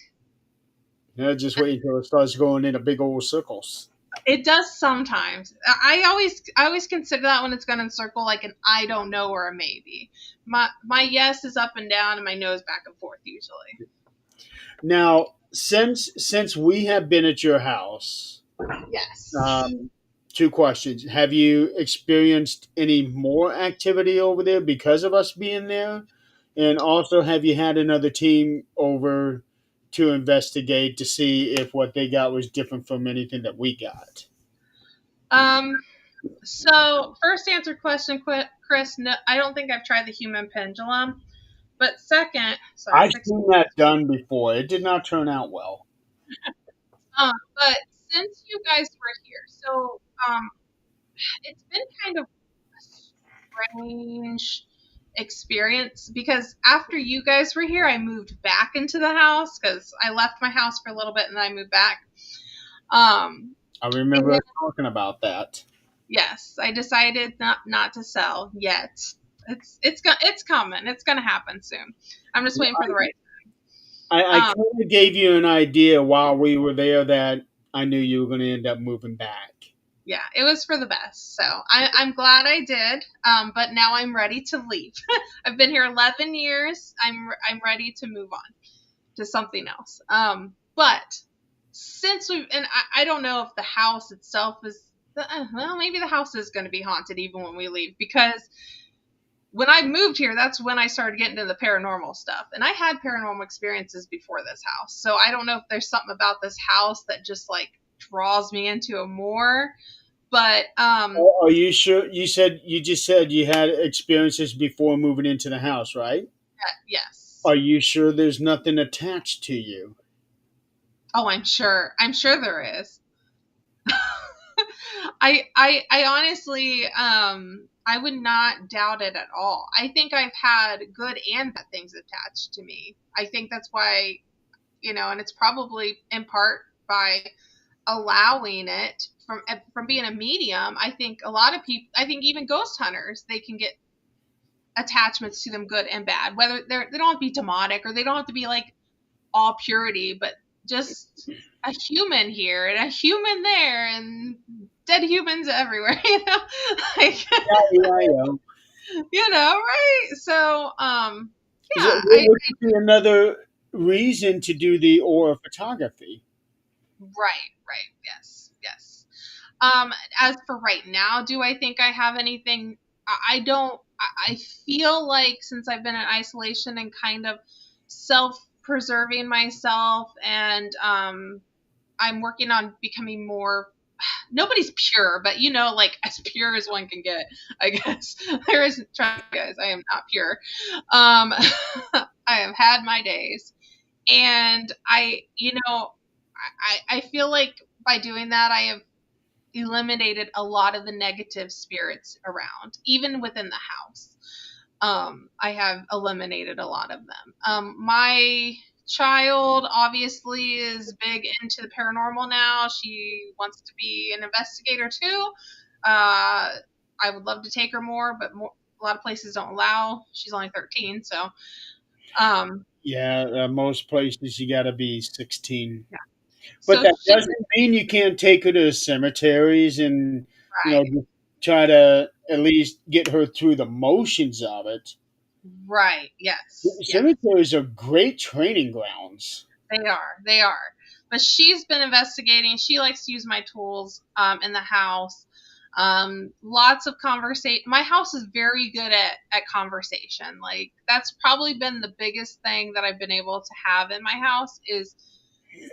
Yeah, just wait until it starts going into big old circles. It does sometimes. I always consider that when it's going to circle like an I don't know or a maybe. My yes is up and down and my no is back and forth usually. Now, since we have been at your house, Yes. um, two questions: have you experienced any more activity over there because of us being there? And also, have you had another team over to investigate to see if what they got was different from anything that we got? Um so first answer question Chris, no, I don't think I've tried the human pendulum. But second, sorry, I've six. seen that done before. It did not turn out well. But since you guys were here, so it's been kind of a strange experience because after you guys were here, I moved back into the house because I left my house for a little bit and then I moved back. Um, I and remember then, us talking about that. yes, I decided not to sell yet. It's coming. It's gonna happen soon. I'm just waiting for the right. I Um, kind of gave you an idea while we were there that I knew you were going to end up moving back. yeah, it was for the best. So I'm glad I did. But now I'm ready to leave. I've been here 11 years. I'm ready to move on to something else. But since we've and I don't know if the house itself is well, maybe the house is going to be haunted even when we leave because when I moved here, that's when I started getting into the paranormal stuff, and I had paranormal experiences before this house. So I don't know if there's something about this house that just like draws me into it more. But Are you sure? You just said you had experiences before moving into the house, right? yes. Are you sure there's nothing attached to you? Oh, I'm sure. I'm sure there is. I honestly I would not doubt it at all. I think I've had good and bad things attached to me. I think that's why, and it's probably in part by allowing it from being a medium. I think a lot of people, I think even ghost hunters, they can get attachments to them good and bad. Whether they don't have to be demonic or they don't have to be like all purity, but just a human here and a human there and dead humans everywhere, like, Yeah, yeah. right? So, What would be another reason to do the aura photography? right, yes, yes. As for right now, do I think I have anything? I don't. I feel like since I've been in isolation and kind of self-preserving myself, and I'm working on becoming more nobody's pure, but like as pure as one can get, I guess. There isn't, try guys, I am not pure. I have had my days. And I feel like by doing that, I have eliminated a lot of the negative spirits around, even within the house. I have eliminated a lot of them. My child obviously is big into the paranormal now. She wants to be an investigator too. I would love to take her more, but a lot of places don't allow. She's only 13, so um, Yeah, most places you got to be 16. yeah. But So that she doesn't mean you can't take her to cemeteries and, right, just try to at least get her through the motions of it. right, yes, yes. Cemeteries are great training grounds. They are. They are. But she's been investigating. She likes to use my tools in the house. Lots of conversation. My house is very good at conversation. Like that's probably been the biggest thing that I've been able to have in my house is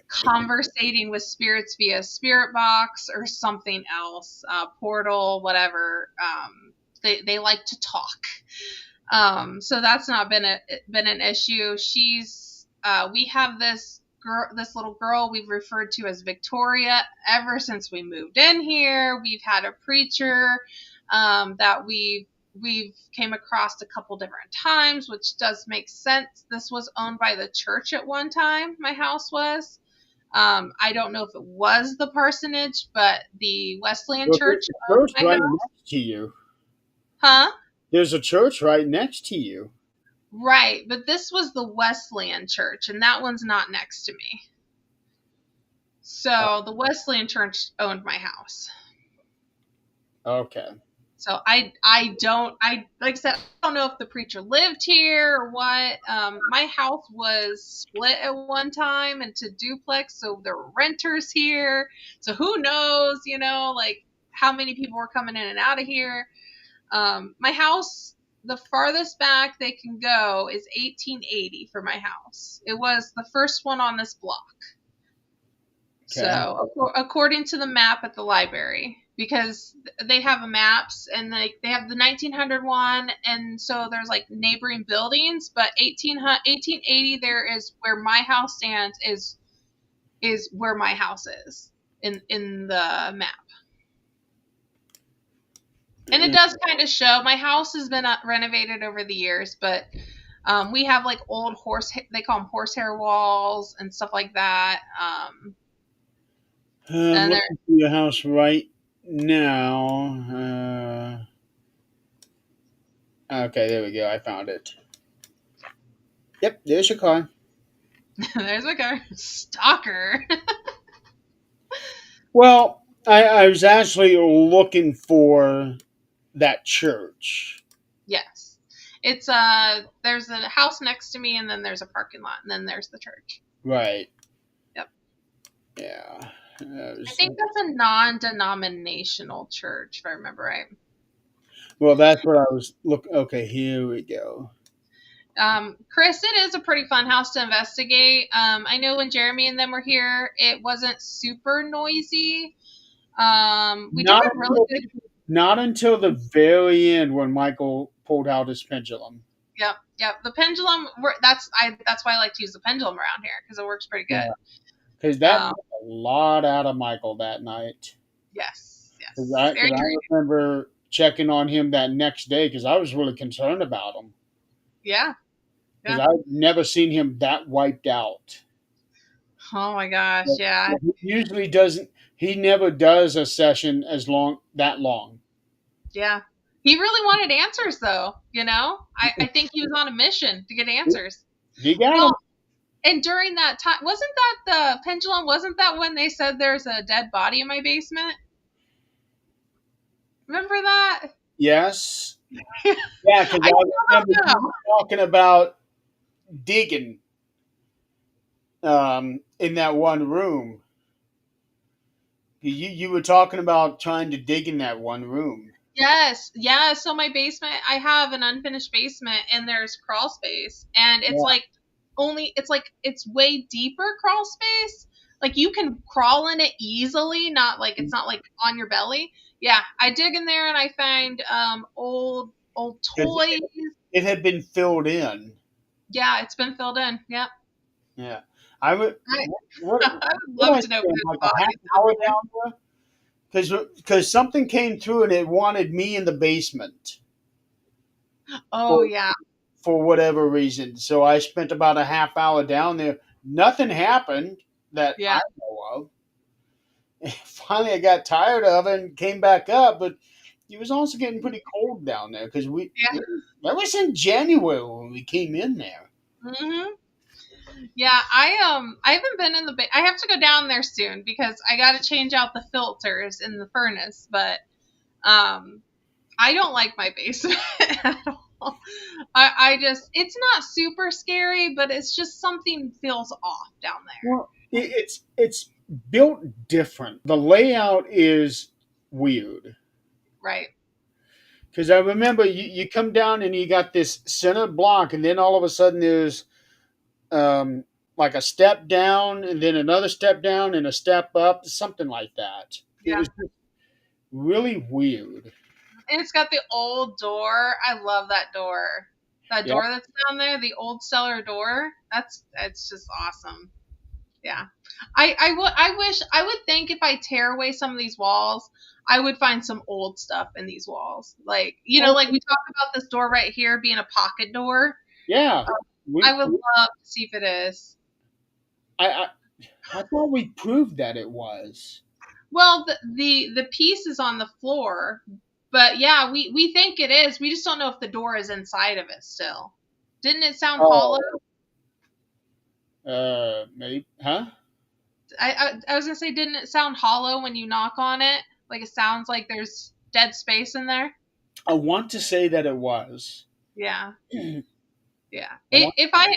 conversating with spirits via spirit box or something else, portal, whatever. They like to talk. So that's not been an issue. We have this little girl we've referred to as Victoria ever since we moved in here. We've had a preacher that we've came across a couple different times, which does make sense. This was owned by the church at one time. My house was. I don't know if it was the parsonage, but the Wesleyan Well, there's church a owned church my right house. next to you. Huh? There's a church right next to you. Right, but this was the Wesleyan church, and that one's not next to me. So the Wesleyan Church owned my house. Okay. So I like I said, I don't know if the preacher lived here or what. My house was split at one time into duplex, so there were renters here. So who knows, like how many people were coming in and out of here. My house, the farthest back they can go is 1880 for my house. It was the first one on this block. Okay. So, according to the map at the library, because they have maps and they have the 1900 one, and so there's like neighboring buildings, but 1880 there is where my house stands is where my house is in the map. And it does kind of show my house has been renovated over the years, but we have like old they call them horsehair walls and stuff like that. I'm And there looking for your house right now. Okay, there we go. I found it. Yep, there's your car. there's like a stalker. Well, I was actually looking for that church. Yes. It's there's a house next to me and then there's a parking lot and then there's the church. Right. Yep. Yeah. I think that's a non-denominational church if I remember right. Well, that's what I was look. Okay, here we go. Chris, it is a pretty fun house to investigate. I know when Jeremy and them were here, it wasn't super noisy. We did Not a really until, good. not until the very end when Michael pulled out his pendulum. Yep, yep. The pendulum. That's why I like to use the pendulum around here because it works pretty good. Yeah, because that Um, got a lot out of Michael that night. yes, Because yes. Very I creative. remember checking on him that next day because I was really concerned about him Yeah, because yeah. I've never seen him that wiped out. Oh my gosh, But yeah. he usually doesn't. He never does a session as long that long. Yeah. He really wanted answers, though. I think he was on a mission to get answers. He got him. Well, and during that time, wasn't that the pendulum? Wasn't that when they said there's a dead body in my basement? Remember that? Yes. Yeah, because I I still remember don't you know. talking about digging in that one room. You were talking about trying to dig in that one room. Yes, yeah. So my basement, I have an unfinished basement, and there's crawl space, and it's Yeah. like it's way deeper crawl space. Like you can crawl in it easily, not like it's not like on your belly. Yeah, I dig in there and I find old Because toys. it had been filled in. Yeah, it's been filled in. Yep. Yeah. I would. I, What? I would What did love I to know spend whose like a half bodies hour over there. down there? Because something came through and it wanted me in the basement Oh for yeah, whatever reason. So I spent about a half hour down there. Nothing happened that yeah, I know of. Finally, I got tired of it and came back up, but it was also getting pretty cold down there because yeah. that was in January when we came in there. Hmm. Yeah, I haven't been in the I have to go down there soon because I got to change out the filters in the furnace, but um I don't like my basement at all. I just it's not super scary, but it's just something feels off down there. Well, it's built different. The layout is weird Right. because I remember you come down and you got this center block, and then all of a sudden there's um, like a step down, and then another step down, and a step up, something like that. It Yeah. was really weird. And it's got the old door. I love that door. That Yeah. door that's down there, the old cellar door. That's just awesome. Yeah. I wish I would think if I tear away some of these walls, I would find some old stuff in these walls. Like, Oh, like we talked about this door right here being a pocket door. yeah. I We, would love to see if it is. I, I, I thought we proved that it was. Well, the piece is on the floor, but yeah, we think it is. We just don't know if the door is inside of it still. Didn't it sound hollow? Oh, maybe, huh? I was gonna say, didn't it sound hollow when you knock on it? Like it sounds like there's dead space in there. I want to say that it was. Yeah, I yeah. want.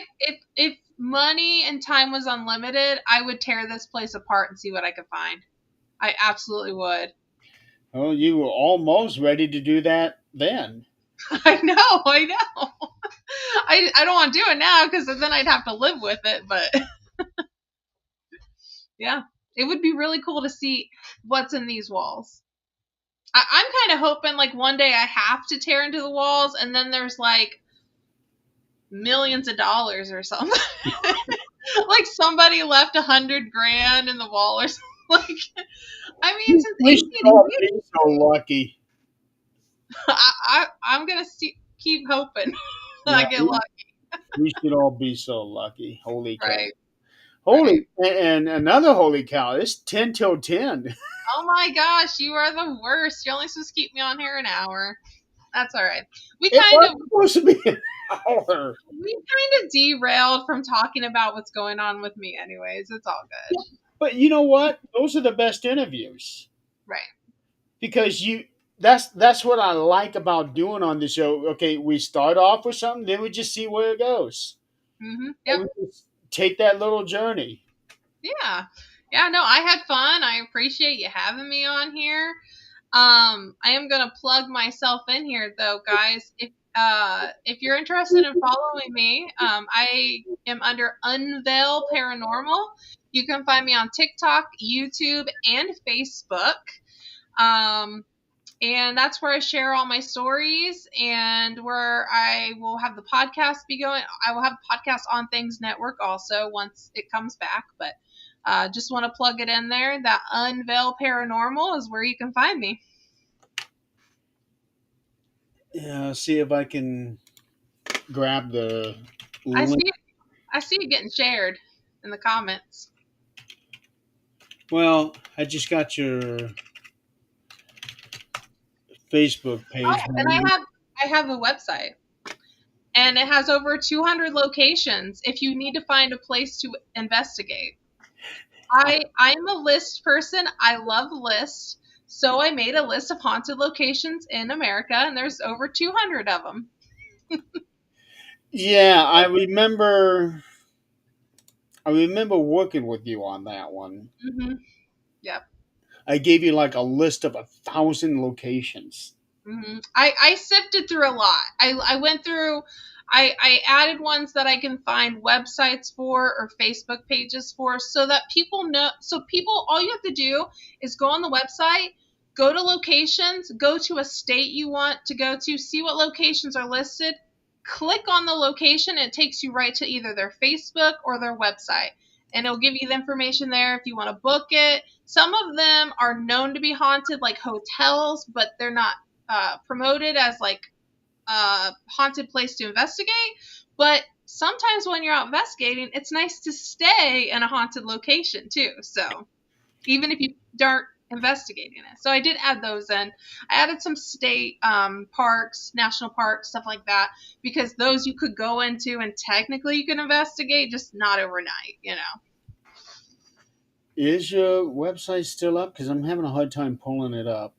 If money and time was unlimited, I would tear this place apart and see what I could find. I absolutely would. Oh, you were almost ready to do that then. I know. I don't want to do it now because then I'd have to live with it. But yeah, it would be really cool to see what's in these walls. I'm kind of hoping like one day I have to tear into the walls, and then there's like millions of dollars or something. Like somebody left 100 grand in the wall or something. Like, I mean, since We should all 1880, be so lucky. I'm gonna keep hoping Yeah, I get lucky. we should all be so lucky. Holy cow! Right, right. Holy, and another holy cow! It's 10 till 10. Oh my gosh, you are the worst. You're only supposed to keep me on here an hour. That's all right. We It kind was of supposed to be an hour. derailed from talking about what's going on with me anyways. It's all good. But you know what? Those are the best interviews Right. because you. That's what I like about doing on the show. Okay, we start off with something, then we just see where it goes. Yep. We just take that little journey. Yeah. Yeah, no, I had fun. I appreciate you having me on here. I am gonna plug myself in here though, guys. If you're interested in following me, I am under Unveil Paranormal. You can find me on TikTok, YouTube, and Facebook. Um, and that's where I share all my stories and where I will have the podcast be going. I will have a podcast on Things Network also once it comes back, but just want to plug it in there. That Unveil Paranormal is where you can find me. Yeah, see if I can grab the I link. see I see it getting shared in the comments. Well, I just got your Facebook page. Oh, and I have a website. And it has over 200 locations if you need to find a place to investigate. I'm a list person. I love lists. So I made a list of haunted locations in America, and there's over 200 of them. Yeah, I remember. I remember working with you on that one. Hmm. Yep. I gave you like a list of 1,000 locations. I sifted through a lot. I went through. I added ones that I can find websites for or Facebook pages for, so that people know. So people, all you have to do is go on the website, go to locations, go to a state you want to go to, see what locations are listed, click on the location. It takes you right to either their Facebook or their website, and it'll give you the information there if you want to book it. Some of them are known to be haunted, like hotels, but they're not promoted as like a haunted place to investigate. But sometimes when you're out investigating, it's nice to stay in a haunted location too. So even if you aren't investigating it. So I did add those in. I added some state parks, national parks, stuff like that, because those you could go into and technically you can investigate, just not overnight, you know. Is your website still up? Because I'm having a hard time pulling it up.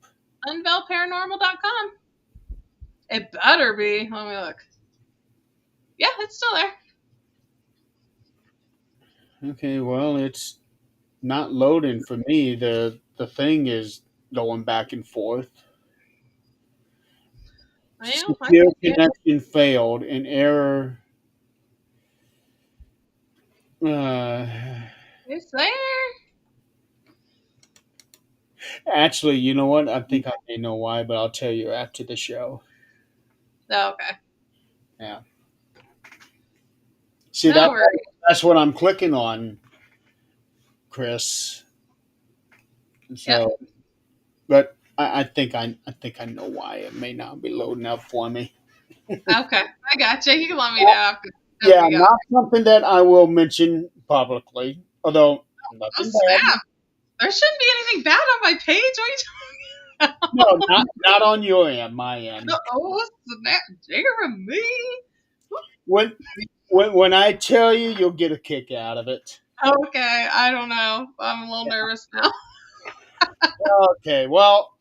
Unveilparanormal.com. It better be. Let me look. Yeah, it's still there. Okay, well, it's not loading for me. The thing is going back and forth. Well, I Secure get connection failed. An error. Uh, it's there. Actually, you know what? I think I may know why, but I'll tell you after the show. Oh, okay. Yeah. See No that worries. that's what I'm clicking on, Chris. Yep. So, but I think I know why it may not be loading up for me. Okay. I got you. You can let me know after Yeah, we go. not something that I will mention publicly. Although Oh, nothing bad. snap. There shouldn't be anything bad on my page. What are you No, talking not on your end, my end. about? Oh, snap. Jeremy. When when I tell you, you'll get a kick out of it. Okay, I don't know. I'm a little nervous now. Okay, well,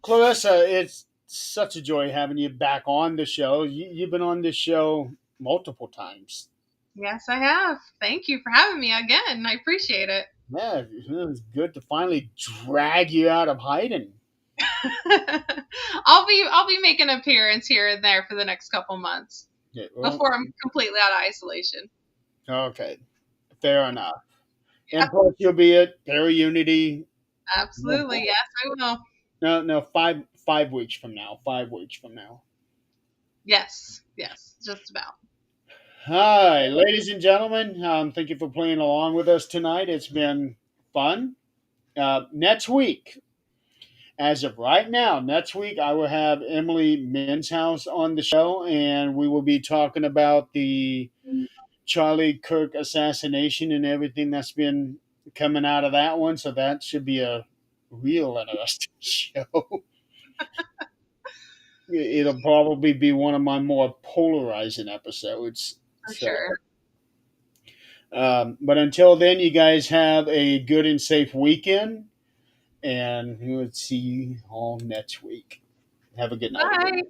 Clarissa, it's such a joy having you back on the show. You've been on this show multiple times. Yes, I have. Thank you for having me again. I appreciate it. Yeah, it's good to finally drag you out of hiding. I'll be making an appearance here and there for the next couple months Yeah, well, before I'm completely out of isolation. okay, fair enough. And Yep, plus, you'll be at Para Unity. absolutely. Yes, I will. No, no, 5 weeks from now. 5 weeks from now. Yes, yes, just about. Hi, ladies and gentlemen. Thank you for playing along with us tonight. It's been fun. Next week, as of right now, next week I will have Emily Minshouse on the show, and we will be talking about the Charlie Kirk assassination and everything that's been coming out of that one. So that should be a real interesting show. It'll probably be one of my more polarizing episodes. For So, sure. but until then, you guys have a good and safe weekend, and we'll see you all next week. Have a good night. Bye.